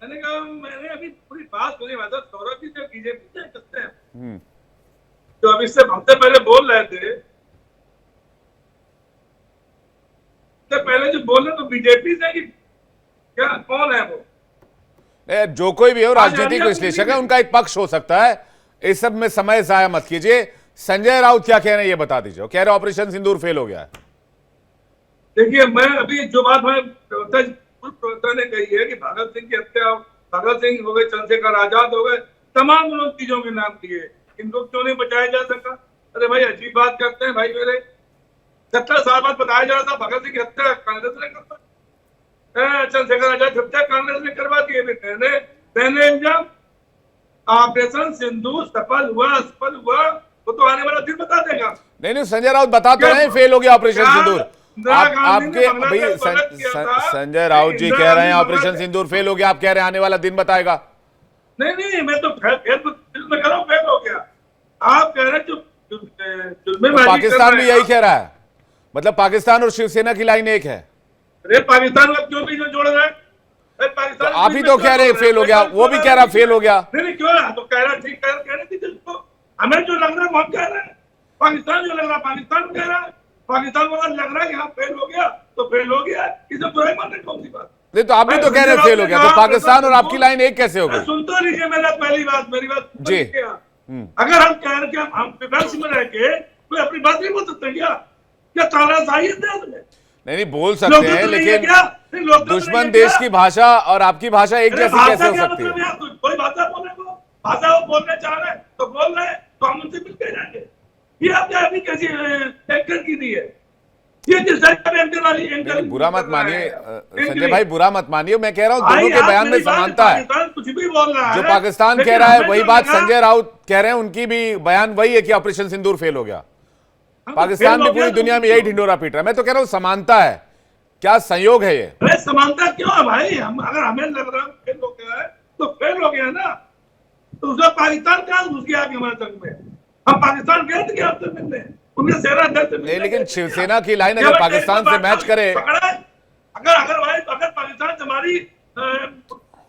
मैंने कहा, मैंने अभी पूरी बात सुनी, मतलब सौरभ जी जो बीजेपी से करते हैं, जो अभी से हमसे पहले बोल रहे थे, तो पहले जो बोल रहे तो बीजेपी से कि क्या, कौन है वो? जो कोई भी हो, राजनीतिक विश्लेषक है, उनका एक पक्ष हो सकता है। इस सब में समय जाया मत कीजिए। संजय राउत क्या कह रहे हैं ये बता दीजिए। कह रहे ऑपरेशन सिंदूर फेल हो गया है। देखिए, मैं अभी जो बात प्रवक्ता ने कही है कि भगत सिंह की हत्या, भगत सिंह हो गए, चंद्रशेखर आजाद हो गए, तमाम लोग चीजों के नाम दिए, इनको क्यों नहीं बचाया जा सका? अरे भाई, अजीब बात करते हैं भाई मेरे। 70 साल बाद बताया जा रहा था भगत सिंह की हत्या कांग्रेस ने करता, चंद्रशेखर आजाद हत्या कांग्रेस ने करवा दी। पहले जब ऑपरेशन सिंदूर सफल हुआ, असफल हुआ, वो तो आने वाला दिन बता देगा। नहीं, संजय राउत बता तो रहे हैं फेल हो गया ऑपरेशन सिंदूर। आपके भाई संजय राउत जी कह रहे हैं ऑपरेशन सिंदूर फेल हो गया, आप कह रहे हैं आने वाला दिन बताएगा। नहीं, मैं तो मैं कह रहा हूँ फेल हो गया। आप कह रहे हैं जो तो पाकिस्तान भी यही कह रहा है, मतलब पाकिस्तान और शिवसेना की लाइन एक है। अरे पाकिस्तान का क्यों भी जोड़ रहे हैं? तो आप ही तो कह रहे हैं फेल हो गया, वो भी कह रहा फेल हो गया। नहीं क्यों ना, तो कह रहा ठीक कह रहे थे जिसको हमें जो लग रहा है वो हम कह रहे हैं, पाकिस्तान जो लग रहा है पाकिस्तान कह रहा है, पाकिस्तान को अगर लग रहा है कि हाँ फेल हो गया तो फेल हो गया, इसमें बुराई मानने कौन सी बात? नहीं तो आप भी तो कह रहे हैं फेल हो गया, तो पाकिस्तान और आपकी लाइन एक कैसे हो गई? सुनते लीजिए मेरा मेरी बात जी। अगर हम कह रहे हैं हम विपक्ष में रह के कोई अपनी बात नहीं बोल सकते क्या तानाशाही है देश में? नहीं बोल सकते हैं, लेकिन दुश्मन देश की भाषा और आपकी भाषा एक जैसी कैसे हो सकती है? कोई भाषा बोलने को, भाषा वो बोलने चाह रहे हैं तो बोल रहे हैं, तो हम उनसे मिलकर जाएंगे। ये आपने अभी कैसी एंकर की दी है? ये नहीं, बुरा मत मानिए संजय भाई, बुरा मत मानिए, मैं कह रहा हूँ दोनों के बयान में समानता है। कुछ भी बोल रहा है, जो पाकिस्तान कह रहा है वही बात संजय राउत कह रहे हैं, उनकी भी बयान वही है कि ऑपरेशन सिंदूर फेल हो गया। पाकिस्तान भी पूरी दुनिया में यही ढिंडोरा पीट रहा है। मैं तो कह रहा हूँ समानता है, क्या संयोग है ये? अरे समानता क्यों है भाई? हम अगर हमें लग रहा है फेल हो गया है तो फेल हो गया ना, तो उसका पाकिस्तान कहाँ घुस गया हमारे संग में? हम पाकिस्तान गए थे आपसे मिलने, उनके सेना नहीं, लेकिन शिवसेना की लाइन अगर पाकिस्तान से मैच करे, अगर भाई अगर पाकिस्तान से हमारी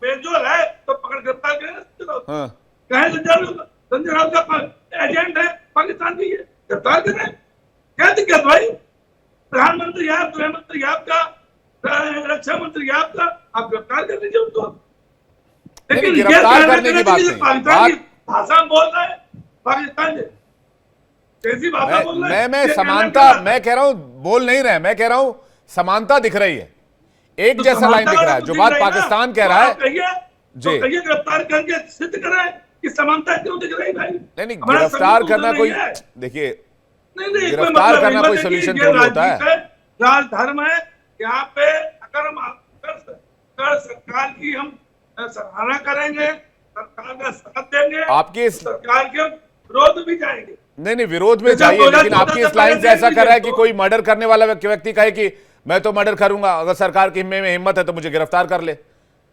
मेलजोल है तो पकड़ गिरफ्तार करें। संजय राउत का एजेंट है पाकिस्तान की, गिरफ्तार करें, क्या दिक्कत भाई? प्रधानमंत्री आप, गृह मंत्री आपका, रक्षा मंत्री आपका, आप गिरफ्तार कर लीजिए उनको। लेकिन गिरफ्तार करने की बात नहीं, पाकिस्तान की भाषा बोल रहा है, पाकिस्तान कैसी भाषा बोल रहा है? मैं समानता, मैं कह रहा हूं बोल नहीं रहे, मैं कह रहा हूं समानता दिख रही है, एक जैसा लाइन दिख रहा है। जो बात पाकिस्तान कह रहा है जी, गिरफ्तार करके सिद्ध कराए कि समानता क्यों दिख रही भाई? नहीं, गिरफ्तार करना कोई, देखिए गिरफ्तार करना कोई सोल्यूशन थोड़ी होता है। राजधर्म है, यहाँ पे अगर हम सरकार की हम सराहना करेंगे, सरकार का साथ देंगे, आपकी सरकार के विरोध भी जाएंगे। नहीं विरोध में जाइए, लेकिन आपकी इस लाइन से ऐसा कर रहा है कि कोई मर्डर करने वाला व्यक्ति कहे कि मैं तो मर्डर करूंगा, अगर सरकार की में हिम्मत है तो मुझे गिरफ्तार कर ले,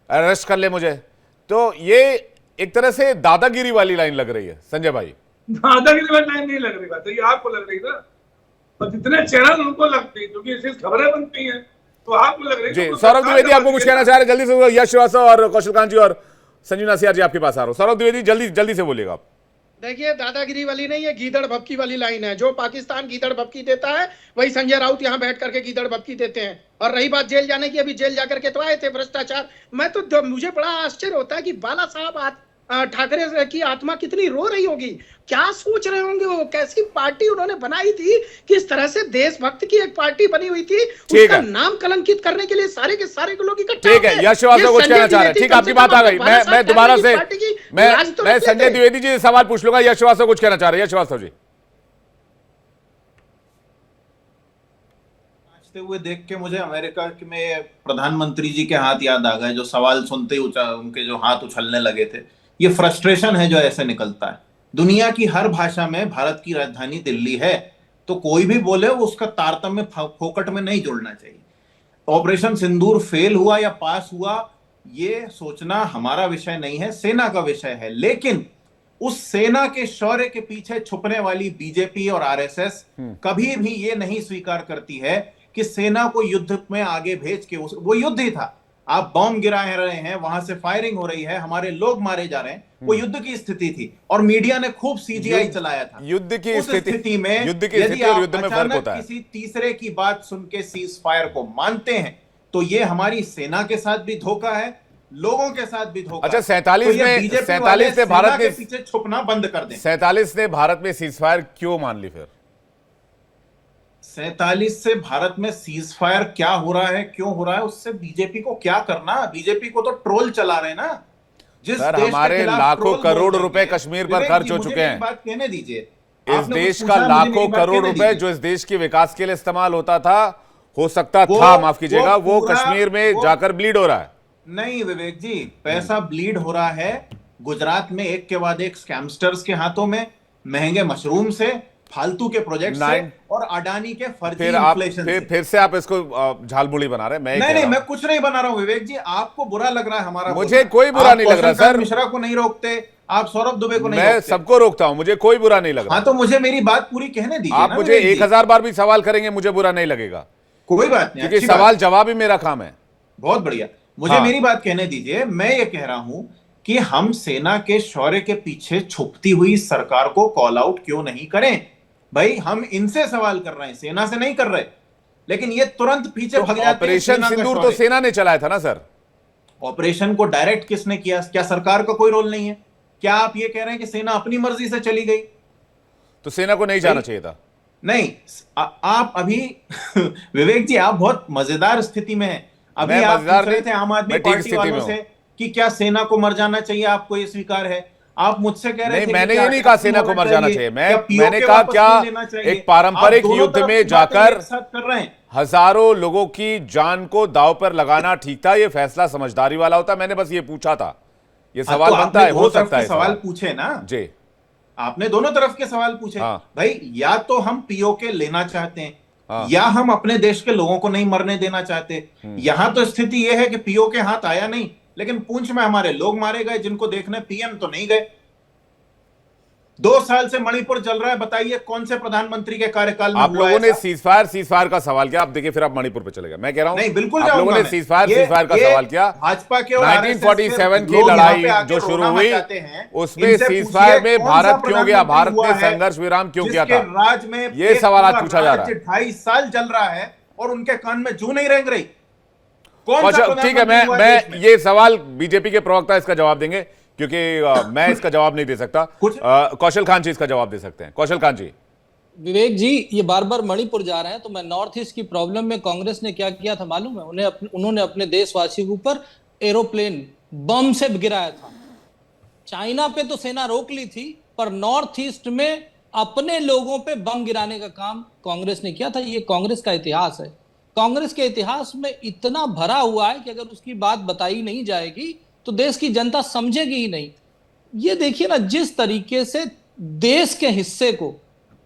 अरेस्ट कर ले मुझे, तो ये एक तरह से दादागिरी वाली लाइन लग रही है संजय भाई। दादागिरी वाली लाइन नहीं लग रही, बात ये आपको लग रही ना, और जितने चैनल उनको लगती है क्योंकि इससे खबरें बनती हैं तो आपको लग रही है। सौरभ द्विवेदी आपको कुछ कहना चाह रहे हैं, जल्दी से। यश श्रीवास्तव और कौशल कांत जी और संजीव नासियार जी आपके पास आ रहा हूं। सौरभ द्विवेदी जल्दी से बोलिएगा आप। देखिए, दादागिरी वाली नहीं है, गीदड़ भपकी वाली लाइन है। जो पाकिस्तान गीदड़ भपकी देता है वही संजय राउत यहाँ बैठ करके गीदड़ भपकी देते हैं। और रही बात जेल जाने की, अभी जेल जाकर के तो आए थे भ्रष्टाचार। मैं तो मुझे बड़ा आश्चर्य होता है कि बाला साहब ठाकरे की आत्मा कितनी रो रही होगी, क्या सोच रहे होंगे वो, कैसी पार्टी उन्होंने बनाई थी, किस तरह से देशभक्त की एक पार्टी बनी हुई थी, उसका नाम कलंकित करने के लिए सारे के सारे लोग इकट्ठे। ठीक है, यश श्रीवास्तव कुछ कहना चाह रहे हैं, ठीक, आपकी बात आ गई। मैं दोबारा से मैं संजय द्विवेदी जी से सवाल पूछ लूंगा। यश श्रीवास्तव कुछ कहना चाह रहे हैं, यश श्रीवास्तव जी। हुए देख के मुझे अमेरिका में प्रधानमंत्री जी के हाथ याद आ गए, जो सवाल सुनते ही उनके जो हाथ उछलने लगे थे। ये फ्रस्ट्रेशन है जो ऐसे निकलता है। दुनिया की हर भाषा में भारत की राजधानी दिल्ली है, तो कोई भी बोले वो उसका तारतम्य फोकट में नहीं जोड़ना चाहिए। ऑपरेशन सिंदूर फेल हुआ या पास हुआ, ये सोचना हमारा विषय नहीं है, सेना का विषय है। लेकिन उस सेना के शौर्य के पीछे छुपने वाली बीजेपी और आरएसएस कभी भी ये नहीं स्वीकार करती है कि सेना को युद्ध में आगे भेज के, वो युद्ध ही था, आप बॉम्ब गिरा रहे हैं, वहां से फायरिंग हो रही है, हमारे लोग मारे जा रहे हैं, वो युद्ध की स्थिति थी। और मीडिया ने खूब सीजीआई चलाया था युद्ध की स्थिति में। युद्ध की स्थिति और युद्ध में फर्क होता है। किसी तीसरे की बात सुन के सीज फायर को मानते हैं तो ये हमारी सेना के साथ भी धोखा है, लोगों के साथ भी धोखा। अच्छा, 47 ने भारत के पीछे छुपना बंद कर दें। 47 ने भारत में सीज फायर क्यों मान ली? फिर 47 से भारत में सीज फायर क्या हो रहा है, क्यों हो रहा है, उससे बीजेपी को क्या करना? बीजेपी को तो ट्रोल चला रहे ना। जिस सर, हमारे लाखों करोड़ रुपए कश्मीर पर खर्च हो चुके हैं। बात कहने दीजिए, इस देश का लाखों करोड़ रुपए जो इस देश के विकास के लिए इस्तेमाल होता था, हो सकता था, माफ कीजिएगा, वो कश्मीर में जाकर ब्लीड हो रहा है। नहीं विवेक जी, पैसा ब्लीड हो रहा है गुजरात में एक के बाद एक स्कैमस्टर्स के हाथों में, महंगे मशरूम से, फालतू के प्रोजेक्ट से और अडानी के फर्जी इन्फ्लेशन से। फिर से आप इसको झालमुड़ी बना रहे हैं। नहीं, मैं कुछ नहीं बना रहा हूं विवेक जी, आपको बुरा लग रहा है हमारा। मुझे कोई बुरा नहीं लग रहा सर। मिश्रा को नहीं रोकते आप, सौरभ दुबे को नहीं मैं रोकते। सबको रोकता हूं, मुझे कोई बुरा नहीं लग रहा। हाँ तो मुझे मेरी बात पूरी कहने दीजिए। आप मुझे 1000 बार भी सवाल करेंगे मुझे बुरा नहीं लगेगा, कोई बात नहीं, क्योंकि सवाल जवाब ही मेरा काम है। बहुत बढ़िया, मुझे मेरी बात कहने दीजिए। मैं ये कह रहा हूं कि हम सेना के शौर्य के पीछे छुपती हुई सरकार को कॉल आउट क्यों नहीं करें? भाई हम इनसे सवाल कर रहे हैं, सेना से नहीं कर रहे। लेकिन ये तुरंत पीछे भाग जाते हैं। ऑपरेशन सिंदूर तो सेना ने चलाया था ना सर। ऑपरेशन को डायरेक्ट किसने किया? क्या सरकार का कोई रोल नहीं है? क्या आप ये कह रहे हैं कि सेना अपनी मर्जी से चली गई? तो सेना को नहीं जाना चाहिए था। नहीं, आप अभी विवेक जी आप बहुत मजेदार स्थिति में हैं। अभी आप पूछ रहे थे आम आदमी पार्टी वालों से कि क्या सेना को मर जाना चाहिए, आपको ये स्वीकार है? आप मुझसे कह रहे थे मैंने ये नहीं कहा सेना को मर जाना चाहिए। मैंने कहा क्या एक पारंपरिक युद्ध में जाकर कर रहे हैं, हजारों लोगों की जान को दांव पर लगाना ठीक था? ये फैसला समझदारी वाला होता? मैंने बस ये पूछा था, ये सवाल बनता है, हो सकता है। सवाल पूछे ना जी, आपने दोनों तरफ के सवाल पूछे। भाई या तो हम पीओके लेना चाहते हैं या हम अपने देश के लोगों को नहीं मरने देना चाहते। यहां तो स्थिति यह है कि पीओके हाथ आया नहीं, लेकिन पूंछ में हमारे लोग मारे गए जिनको देखने पीएम तो नहीं गए। 2 साल से मणिपुर चल रहा है, बताइए कौन से प्रधानमंत्री के कार्यकाल में आप लोगों ने सीजफायर का सवाल किया। आप देखिए फिर आप मणिपुर पे चले गए। मैं कह रहा हूं नहीं, बिल्कुल आप लोगों ने सीजफायर का सवाल किया। भाजपा के 1947 की लड़ाई जो शुरू हुई उसमें सीजफायर में भारत क्यों गया? भारत ने संघर्ष विराम क्यों किया था? राज में ये सवाल आज पूछा जा रहा है। 2.5 साल चल रहा है और उनके कान में जू नहीं रेंग रही। ठीक है, मैं ये सवाल बीजेपी के प्रवक्ता इसका जवाब देंगे, क्योंकि मैं इसका जवाब नहीं दे सकता। कौशल खान जी इसका जवाब दे सकते हैं। कौशल खान जी। विवेक जी ये बार बार मणिपुर जा रहे हैं, तो मैं नॉर्थ ईस्ट की प्रॉब्लम में कांग्रेस ने क्या किया था मालूम है? उन्होंने अपने देशवासियों के ऊपर एरोप्लेन बम से गिराया था। चाइना पे तो सेना रोक ली थी, पर नॉर्थ ईस्ट में अपने लोगों पे बम गिराने का काम कांग्रेस ने किया था। ये कांग्रेस का इतिहास है। कांग्रेस के इतिहास में इतना भरा हुआ है कि अगर उसकी बात बताई नहीं जाएगी तो देश की जनता समझेगी ही नहीं। ये देखिए ना, जिस तरीके से देश के हिस्से को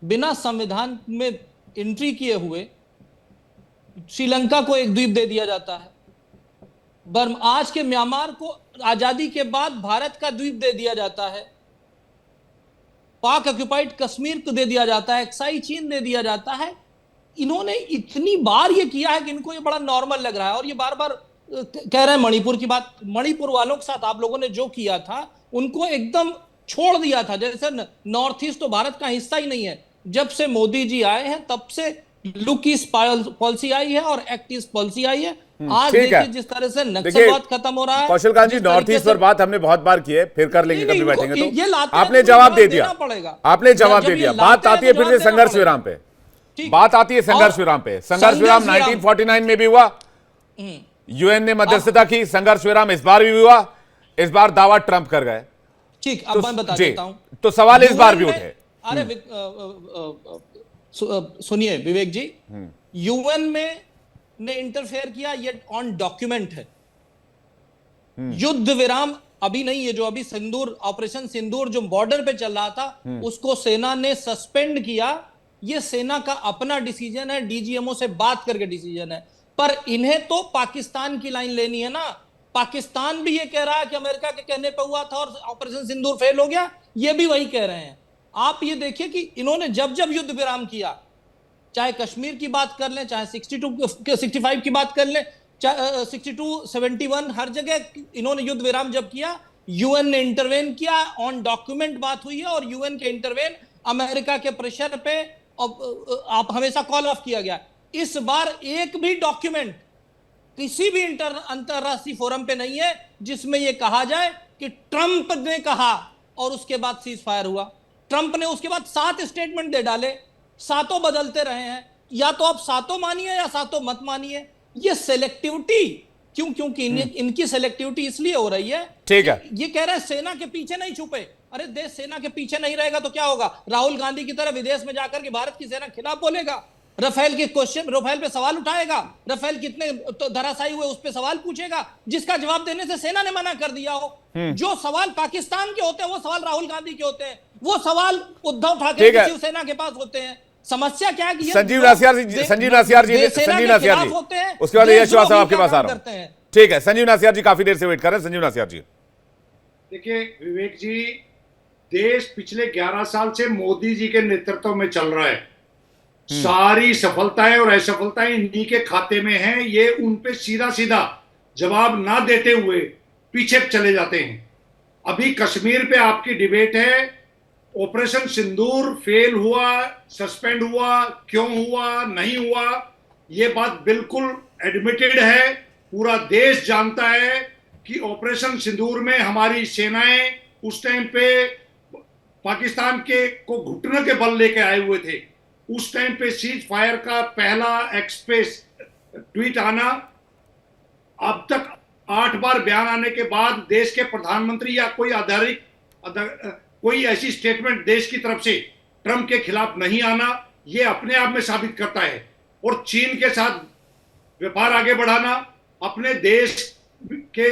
बिना संविधान में एंट्री किए हुए श्रीलंका को एक द्वीप दे दिया जाता है। आज के म्यांमार को आजादी के बाद भारत का द्वीप दे दिया जाता है। पाक ऑक्युपाइड कश्मीर को दे दिया जाता है, एक्साई चीन दे दिया जाता है। इन्होंने इतनी बार ये किया है कि इनको ये बड़ा नॉर्मल लग रहा है, और ये बार बार कह रहे हैं मणिपुर की बात। मणिपुर वालों के साथ आप लोगों ने जो किया था उनको एकदम छोड़ दिया था, जैसे नॉर्थ ईस्ट तो भारत का हिस्सा ही नहीं है। जब से मोदी जी आए हैं तब से लुक ईस्ट पॉलिसी आई है और एक्ट ईस्ट पॉलिसी आई है। आज देखिए जिस तरह से नक्सलवाद खत्म हो रहा है। कौशल खान जी, नॉर्थ ईस्ट पर बात हमने बहुत बार की है, फिर कर लेंगे कभी बैठेंगे तो। आपने जवाब दे दिया, आपने जवाब दे दिया। बात आती है फिर से संघर्ष विराम पे, बात आती है संघर्ष विराम पे। संघर्ष विराम 1949 में भी हुआ, यूएन ने मध्यस्थता की, संघर्ष विराम इस बार भी हुआ। इस बार दावा ट्रंप कर गए। ठीक, अब मैं बता देता हूं। तो सवाल इस बार भी उठे। अरे सुनिए विवेक जी, यूएन में ने इंटरफेयर किया, ये ऑन डॉक्यूमेंट है। युद्ध विराम अभी नहीं है, जो अभी सिंदूर ऑपरेशन सिंदूर जो बॉर्डर पे चल रहा था उसको सेना ने सस्पेंड किया। ये सेना का अपना डिसीजन है, डीजीएमओ से बात करके डिसीजन है। पर इन्हें तो पाकिस्तान की लाइन लेनी है ना। पाकिस्तान भी ये कह रहा है कि अमेरिका के कहने पे हुआ था और ऑपरेशन सिंदूर फेल हो गया, ये भी वही कह रहे हैं। आप ये देखिए कि इन्होंने जब जब युद्ध विराम किया, चाहे कश्मीर की बात कर लें, चाहे 65 की बात कर लें, चाहे 62, 71, हर जगह इन्होंने युद्ध विराम जब किया, यूएन ने इंटरवेन किया, ऑन डॉक्यूमेंट बात हुई है, और यूएन के इंटरवेन अमेरिका के प्रेशर पे आप हमेशा कॉल ऑफ किया गया। इस बार एक भी डॉक्यूमेंट किसी भी अंतरराष्ट्रीय फोरम पे नहीं है जिसमें यह कहा जाए कि ट्रंप ने कहा और उसके बाद सीज फायर हुआ। ट्रंप ने उसके बाद 7 स्टेटमेंट दे डाले, 7 बदलते रहे हैं। या तो आप 7 मानिए या 7 मत मानिए। ये सेलेक्टिविटी क्योंकि इनकी सेलेक्टिविटी इसलिए हो रही है, ठीक है। ये कह रहे हैं सेना के पीछे नहीं छुपे। अरे देश सेना के पीछे नहीं रहेगा तो क्या होगा? राहुल गांधी की तरह विदेश में जाकर के भारत की सेना खिलाफ बोलेगा, राफेल के क्वेश्चन, राफेल पे सवाल उठाएगा, राफेल कितने तो धराशायी हुए उस पे सवाल पूछेगा, जिसका जवाब देने से सेना ने मना कर दिया हो। जो सवाल पाकिस्तान के होते हैं वो सवाल राहुल गांधी के होते हैं। वो सवाल उद्धव ठीक ठाकरे है। की शिवसेना के पास होते हैं। समस्या क्या है कि ये संजीव लोग नासिर जी, देशसेना के खिलाफ होते हैं, उसके बाद यश श्रीवास्तव आपके देशद्रोही पास का आ काम रहा करते हूं। हैं। ठीक है, संजीव नासिर जी काफी देर से वेट कर रहे हैं। संजीव नासिर जी, देखिए विवेक जी, देश पिछले 11 साल से मोदी जी के नेतृत्व में चल रहा है। सारी सफलताएं और असफलताएं इन्हीं के खाते में हैं। ये उन पे सीधा सीधा जवाब ना देते हुए पीछे चले जाते हैं। अभी कश्मीर पे आपकी डिबेट है, ऑपरेशन सिंदूर फेल हुआ, सस्पेंड हुआ, क्यों हुआ, नहीं हुआ, ये बात बिल्कुल एडमिटेड है। पूरा देश जानता है कि ऑपरेशन सिंदूर में हमारी सेनाएं उस टाइम पे पाकिस्तान के को घुटने के बल लेके आए हुए थे। उस टाइम पे सीज फायर का पहला एक्सप्रेस ट्वीट आना, अब तक 8 बार बयान आने के बाद देश के प्रधानमंत्री या कोई कोई ऐसी स्टेटमेंट देश की तरफ से ट्रंप के खिलाफ नहीं आना, ये अपने आप में साबित करता है। और चीन के साथ व्यापार आगे बढ़ाना, अपने देश के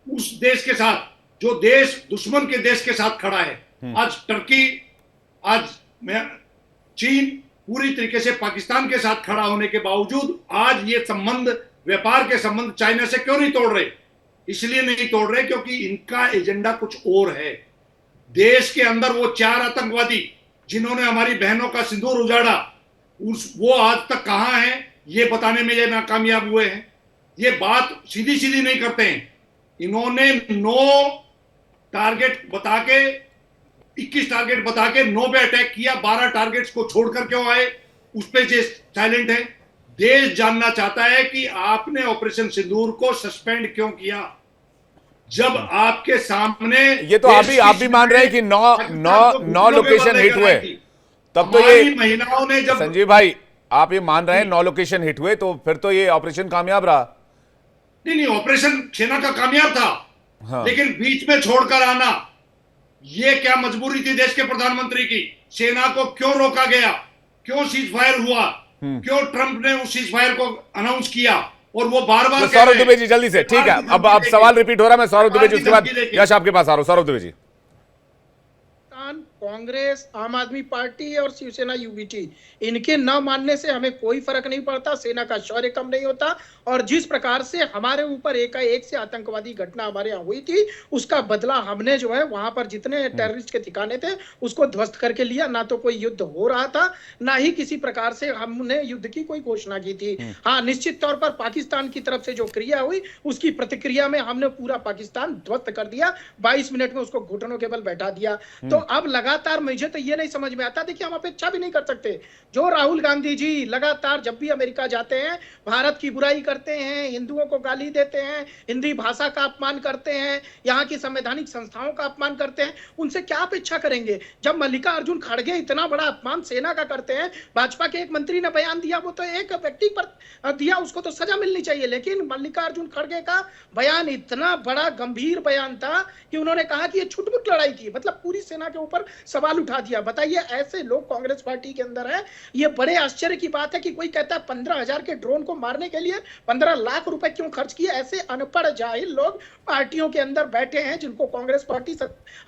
उस देश के साथ जो देश दुश्मन के देश के साथ खड़ा है, आज टर्की, आज चीन पूरी तरीके से पाकिस्तान के साथ खड़ा होने के बावजूद आज ये संबंध, व्यापार के संबंध चाइना से क्यों नहीं तोड़ रहे? इसलिए नहीं तोड़ रहे क्योंकि इनका एजेंडा कुछ और है। देश के अंदर वो 4 आतंकवादी जिन्होंने हमारी बहनों का सिंदूर उजाड़ा, वो आज तक कहां हैं ये बताने में ये नाकामयाब हुए हैं। ये बात सीधी सीधी नहीं करते हैं। इन्होंने 9 टारगेट बता के, 21 टारगेट बता के 9 पे अटैक किया, 12 टारगेट्स को छोड़कर क्यों आए, उस पे जे साइलेंट है। देश जानना चाहता है कि आपने ऑपरेशन सिंदूर को सस्पेंड क्यों किया, जब आपके सामने ये तो आप भी मान रहे हैं कि 9 लोकेशन हिट हुए, तब तो ये महिलाओं ने जब, संजीव भाई आप ये मान रहे हैं 9 लोकेशन हिट हुए, तो फिर तो ये ऑपरेशन कामयाब रहा। नहीं, ऑपरेशन सेना का कामयाब था। हाँ। लेकिन बीच में छोड़कर आना, ये क्या मजबूरी थी देश के प्रधानमंत्री की? सेना को क्यों रोका गया, क्यों सीज फायर हुआ, क्यों ट्रंप ने उस सीज फायर को अनाउंस किया और वो बार बार? सौरभ दुबे जी जल्दी से, ठीक है, अब सवाल रिपीट हो रहा है। मैं सौरभ दुबे जी, उसके बाद यश आपके पास आ रहा हूं। सौरभ दुबे जी, कांग्रेस, आम आदमी पार्टी और शिवसेना यूबीटी, इनके न मानने से हमें कोई फर्क नहीं पड़ता। सेना का शौर्य कम नहीं होता। और जिस प्रकार से हमारे ऊपर एकाएक से आतंकवादी घटना हमारे यहाँ हुई थी, उसका बदला हमने जो है वहां पर जितने टेररिस्ट के ठिकाने थे उसको ध्वस्त करके लिया। ना तो कोई युद्ध हो रहा था, ना ही किसी प्रकार से हमने युद्ध की कोई घोषणा की थी। हाँ, निश्चित तौर पर पाकिस्तान की तरफ से जो क्रिया हुई, उसकी प्रतिक्रिया में हमने पूरा पाकिस्तान ध्वस्त कर दिया। 22 मिनट में उसको घुटनों के बल बैठा दिया। तो अब लगातार मुझे तो ये नहीं समझ में आता। देखिए, हम अपेक्षा भी नहीं कर सकते। जो राहुल गांधी जी लगातार जब भी अमेरिका जाते हैं, भारत की बुराई करते हैं, हिंदुओं को गाली देते हैं, हिंदी भाषा का अपमान करते हैं, यहाँ की संवैधानिक संस्थाओं का अपमान करते हैं, उनसे क्या अपेक्षा करेंगे? जब मल्लिकार्जुन खड़गे इतना बड़ा अपमान सेना का करते हैं, भाजपा के एक मंत्री ने बयान दिया, वो तो एक व्यक्ति पर दिया, उसको तो सजा मिलनी चाहिए। लेकिन मल्लिकार्जुन खड़गे का बयान इतना बड़ा गंभीर बयान था कि उन्होंने कहा कि ये छुटपुट लड़ाई थी, मतलब पूरी सेना के ऊपर सवाल उठा दिया। बताइए, ऐसे लोग कांग्रेस पार्टी के अंदर है। ये बड़े आश्चर्य की बात है कि कोई कहता है 15,000 के ड्रोन को मारने के लिए 15 लाख रुपए क्यों खर्च किए। ऐसे अनपढ़ जाहिल लोग पार्टियों के अंदर बैठे हैं जिनको कांग्रेस पार्टी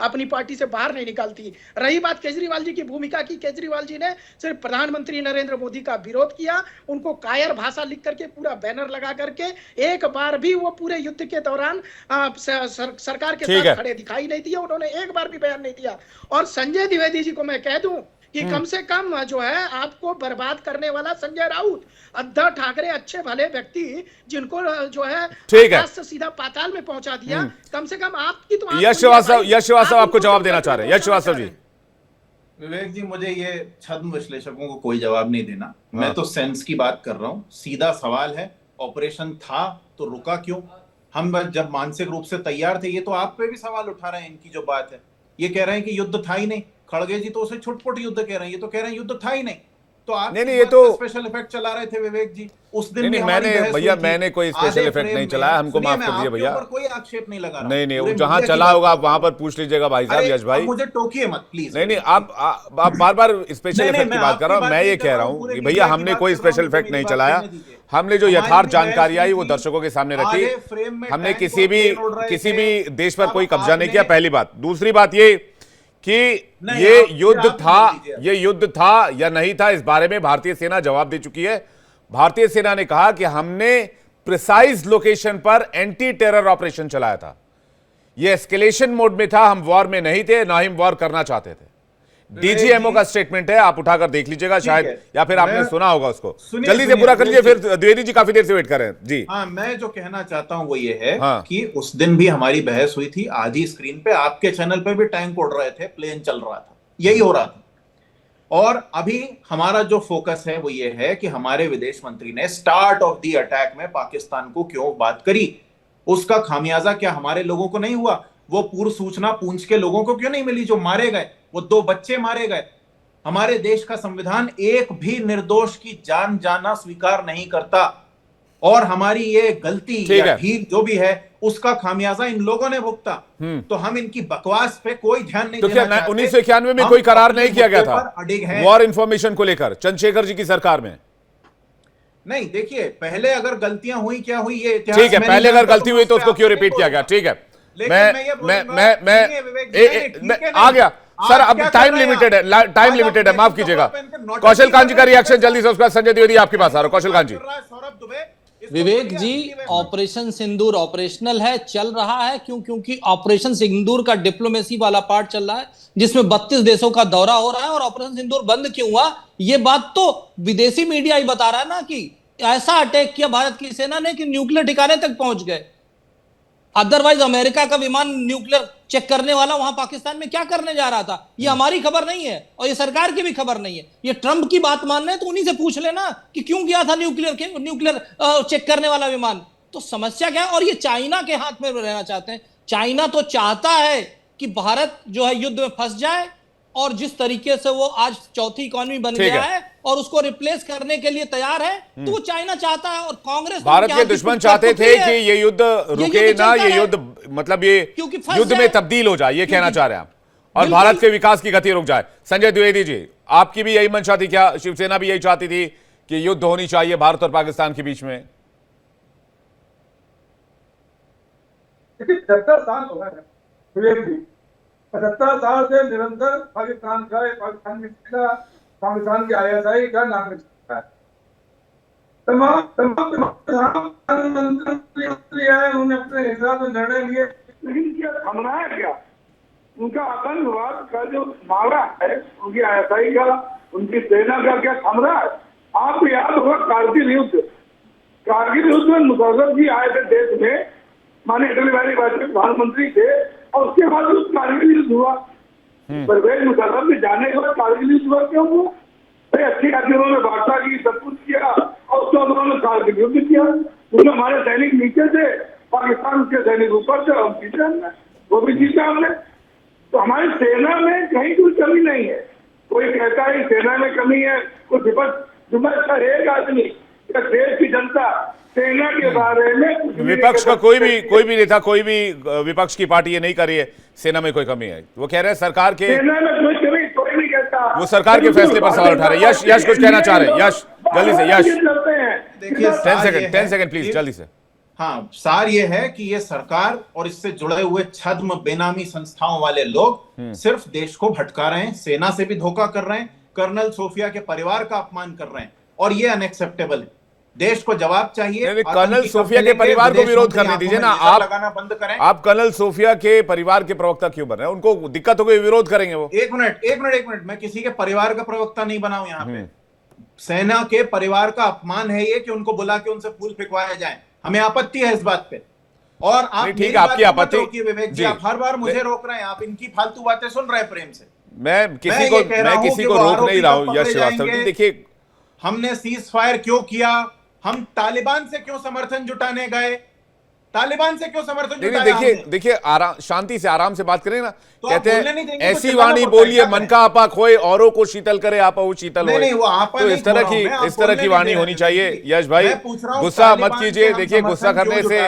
अपनी पार्टी से बाहर नहीं निकालती। रही बात केजरीवाल जी की भूमिका की, केजरीवाल जी ने सिर्फ प्रधानमंत्री नरेंद्र मोदी का विरोध किया, उनको कायर भाषा लिख करके पूरा बैनर लगा करके एक बार भी वो पूरे युद्ध के दौरान सरकार के साथ खड़े दिखाई नहीं दिए। उन्होंने एक बार भी बयान नहीं दिया। और संजय द्विवेदी जी को मैं कह दूं कि कम से कम जो है आपको बर्बाद करने वाला संजय राउत, उद्धव ठाकरे अच्छे भले व्यक्ति जिनको जो है आकाश से सीधा पाताल में पहुंचा दिया, कम से कम आपकी तो यश श्रीवास्तव आपको जवाब देना चाह रहे हैं। यश श्रीवास्तव जी। विवेक जी, मुझे ये छद्म विश्लेषकों को कोई जवाब नहीं देना। मैं तो सेंस की बात कर रहा हूं। सीधा सवाल है, ऑपरेशन था तो रुका क्यों? हम जब मानसिक रूप से तैयार थे, ये तो आप पे भी सवाल उठा रहे हैं। इनकी जो बात है, ये कह रहे हैं कि युद्ध था ही नहीं। खड़गे जी तो उसे छुटपुट युद्ध कह रहे हैं, ये तो कह रहे हैं युद्ध था ही नहीं। तो आप नहीं, ये तो स्पेशल इफेक्ट चला रहे थे विवेक जी उस दिन। नहीं, मैंने कोई स्पेशल इफेक्ट नहीं चलाया, हमको माफ कर दीजिए भैया। कोई आक्षेप नहीं लगा रहा। नहीं, जहां चला होगा आप वहां पर पूछ लीजिएगा भाई साहब। यश भाई, मुझे टोकिए मत प्लीज। नहीं, आप बार-बार स्पेशल इफेक्ट की बात कर रहा हूं। मैं ये कह रहा हूं कि भैया हमने कोई स्पेशल इफेक्ट नहीं चलाया। हमने जो यथार्थ जानकारी आई वो दर्शकों के सामने रखी। हमने किसी भी देश पर कोई कब्जा नहीं किया, पहली बात। दूसरी बात ये कि नहीं, ये आप युद्ध था, मान लीजिए। ये युद्ध था या नहीं था, इस बारे में भारतीय सेना जवाब दे चुकी है। भारतीय सेना ने कहा कि हमने प्रिसाइज लोकेशन पर एंटी टेरर ऑपरेशन चलाया था। ये एस्केलेशन मोड में था, हम वॉर में नहीं थे, ना ही हम वॉर करना चाहते थे। डीजीएमओ का स्टेटमेंट है, आप उठाकर देख लीजिएगा शायद, या फिर आपने सुना होगा उसको। सुनिए, जल्दी से सुनिए, पूरा कर लीजिए, सुनिए। फिर द्विवेदी जी काफी देर से वेट कर रहे हैं जी। हाँ, मैं जो कहना चाहता हूं वो ये है हाँ। कि उस दिन भी हमारी बहस हुई थी आधी स्क्रीन पे, आपके चैनल पे भी टैंक उड़ रहे थे, प्लेन चल रहा था, यही हो रहा था। और अभी हमारा जो फोकस है वो ये है कि हमारे विदेश मंत्री ने स्टार्ट ऑफ द अटैक में पाकिस्तान को क्यों बात करी, उसका खामियाजा क्या हमारे लोगों को नहीं हुआ? वो पूर्व सूचना पूंछ के लोगों को क्यों नहीं मिली जो मारे गए, वो 2 बच्चे मारे गए? हमारे देश का संविधान एक भी निर्दोष की जान जाना स्वीकार नहीं करता, और हमारी ये गलती या ढील जो भी है उसका खामियाजा इन लोगों ने भुगता। तो हम इनकी बकवास पे कोई ध्यान नहीं तो देना क्या चाहते। 1991 में कोई करार नहीं किया गया था अडिग हैं। वॉर इंफॉर्मेशन को लेकर चंद्रशेखर जी की सरकार में? नहीं, देखिए, पहले अगर गलतियां हुई क्या हुई ये इतिहास ठीक है, में पहले नहीं अगर जानता, गलती हुई तो उसको क्यों रिपीट किया गया? ठीक है, मैं आ गया सर, अब टाइम लिमिटेड है, टाइम लिमिटेड है, माफ कीजिएगा। कौशल कांत जी का रिएक्शन जल्दी से, उसके बाद संजय द्विवेदी आपके पास आ रहा हूं। कौशल कांत जी। विवेक जी, ऑपरेशन सिंदूर ऑपरेशनल है, चल रहा है। क्यों? क्योंकि ऑपरेशन सिंदूर का डिप्लोमेसी वाला पार्ट चल रहा है, जिसमें 32 देशों का दौरा हो रहा है। और ऑपरेशन सिंदूर बंद क्यों हुआ, ये बात तो विदेशी मीडिया ही बता रहा है ना, कि ऐसा अटैक किया भारत की सेना ने कि न्यूक्लियर ठिकाने तक पहुंच गए। अदरवाइज अमेरिका का विमान न्यूक्लियर चेक करने वाला वहां पाकिस्तान में क्या करने जा रहा था, ये हमारी खबर नहीं है और ये सरकार की भी खबर नहीं है। ये ट्रंप की बात मान रहे हैं तो उन्हीं से पूछ लेना कि क्यों गया था न्यूक्लियर चेक करने वाला विमान। तो समस्या क्या है? और ये चाइना के हाथ में रहना चाहते हैं। चाइना तो चाहता है कि भारत जो है युद्ध में फंस जाए, और जिस तरीके से वो आज चौथी इकोनॉमी बन गया है और उसको रिप्लेस करने के लिए तैयार है, तो वो चाइना चाहता है। और कांग्रेस भारत के दुश्मन चाहते थे कि ये युद्ध रुके ना, ये युद्ध मतलब ये युद्ध में तब्दील हो जाए, ये कहना चाह रहे हैं आप, और भारत के विकास की गति रुक जाए। संजय द्विवेदी जी, आपकी भी यही मंशा थी क्या? शिवसेना भी यही चाहती थी कि युद्ध होनी चाहिए भारत और पाकिस्तान के बीच में? 70 साल हो गए 75 साल से निरंतर पाकिस्तान की ISI का नाम है। तमाम प्रधानमंत्री आए, उन्होंने अपने हिसाब से निर्णय लिए, लेकिन क्या थमना है? क्या उनका आतंकवाद का जो मामला है, उनकी ISI का, उनकी सेना का क्या थम रहा है? आपको याद होगा कारगिल युद्ध में मुशर्रफ जी आए थे देश में, माननीय अटल बिहारी वाजपेयी प्रधानमंत्री थे, और उसके बाद उस कारगिल युद्ध हुआ। परवेज मुशर्रफ में जाने के बाद कारगिल युद्ध हुआ क्यों हुआ? अच्छी खासी उन्होंने वार्ता की, सब कुछ किया, और उसके बाद उन्होंने कारगिल युद्ध किया। उसमें हमारे सैनिक नीचे थे, पाकिस्तान के सैनिक ऊपर थे, हम पीछे, हमने वो भी जीता हमने। तो हमारी सेना में कहीं कोई कमी नहीं है। कोई कहता है सेना में कमी है, कोई विपक्ष का एक आदमी या देश की जनता सेना के बारे में, विपक्ष का कोई भी नेता, कोई भी विपक्ष की पार्टी ये नहीं कर रही है सेना में कोई कमी है। वो कह रहे हैं सरकार के, सेना में कोई कमी कोई नहीं कहता, वो सरकार के फैसले पर सवाल उठा रहे हैं। यश कुछ कहना चाह रहे हैं। यश जल्दी से, यश देखिए 10 सेकंड प्लीज, जल्दी से। हाँ, सार ये है कि ये सरकार और इससे जुड़े हुए छद्म बेनामी संस्थाओं वाले लोग सिर्फ देश को भटका रहे हैं, सेना से भी धोखा कर रहे हैं, कर्नल सोफिया के परिवार का अपमान कर रहे हैं, और ये अनएक्सेप्टेबल है। देश को जवाब चाहिए। कर्नल सोफिया के परिवार को विरोध करने दीजिए ना, आप लगाना बंद करें। आप कर्नल सोफिया के परिवार के प्रवक्ता क्यों बन रहे हैं? उनको दिक्कत हो गई, विरोध करेंगे वो। एक मिनट, मैं किसी के परिवार का प्रवक्ता नहीं बनाऊं यहाँ पे। सेना के परिवार का अपमान है ये कि उनको बुला के उनसे फूल फेंकवाया जाए, हमें आपत्ति है इस बात पे। और आप ठीक है, आपकी आपत्ति, विवेक जी, आप हर बार मुझे रोक रहे हैं, आप इनकी फालतू बातें सुन रहे हैं प्रेम से। मैं किसी को रोक नहीं रहा हूं यश श्रीवास्तव जी। देखिए, हमने सीज फायर क्यों किया, हम तालिबान से क्यों समर्थन जुटाने गए, तालिबान से क्यों समर्थन जुटाया? देखिए शांति से, आराम से बात करें ना। तो कहते हैं ऐसी वाणी बोलिए मन का आपा खोए, औरों को शीतल करे आपा वो शीतल होए। तो इस तरह की वाणी होनी चाहिए। यश भाई, गुस्सा मत कीजिए। देखिए, गुस्सा करने से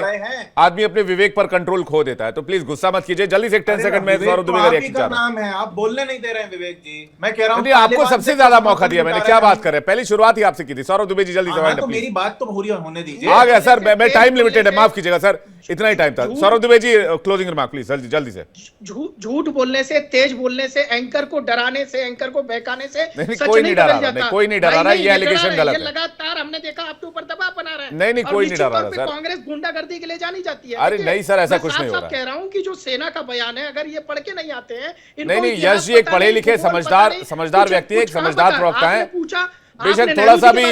आदमी अपने विवेक पर कंट्रोल खो देता है, तो प्लीज गुस्सा मत कीजिए। जल्दी से 10 सेकंड में सौरभ दुबे का रिएक्शन चाह रहा हूं। नाम है, आप बोलने नहीं दे रहे हैं विवेक जी। मैं कह रहा हूं आपको सबसे ज्यादा मौका दिया मैंने, क्या बात कर रहे हैं? पहली शुरुआत ही आपसे की थी। सौरभ दुबे जी जल्दी से, मेरी बात तो पूरी होने दीजिए। आ गया सर, मैं टाइम लिमिटेड है, माफ कीजिएगा सर। खैर इतना ही टाइम था। Saurabh Dubey ji closing remark please, जल्दी से। झूठ बोलने से, तेज बोलने से, एंकर को डराने से, एंकर को बहकाने से कोई नहीं डरा रहा, कोई नहीं डरा रहा, ये एलिगेशन गलत है। लगातार हमने देखा आपके ऊपर दबाव बना रहा है। नहीं कोई नहीं डरा रहा सर। कांग्रेस गुंडागर्दी के लिए जानी जाती है। अरे नहीं सर, ऐसा कुछ नहीं हो रहा। कह रहा हूँ कि जो सेना का बयान है, अगर ये पढ़ के नहीं आते हैं, नहीं यश जी एक पढ़े लिखे समझदार व्यक्ति है, एक समझदार प्रवक्ता है। बेशक थोड़ा सा भी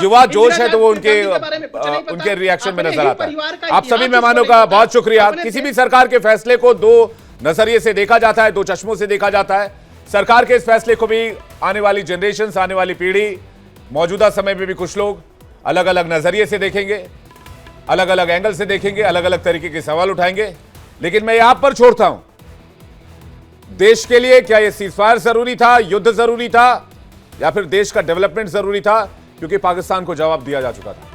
युवा जोश है तो वो उनके रिएक्शन में नजर आता है। आप सभी मेहमानों का बहुत शुक्रिया। किसी भी सरकार के फैसले को दो नजरिए से देखा जाता है, दो चश्मों से देखा जाता है। सरकार के इस फैसले को भी आने वाली जनरेशन, आने वाली पीढ़ी, मौजूदा समय में भी कुछ लोग अलग अलग नजरिए से देखेंगे, अलग अलग एंगल से देखेंगे, अलग अलग तरीके के सवाल उठाएंगे। लेकिन मैं आप पर छोड़ता हूं, देश के लिए क्या यह सीजफायर जरूरी था, युद्ध जरूरी था, या फिर देश का डेवलपमेंट जरूरी था? क्योंकि पाकिस्तान को जवाब दिया जा चुका था।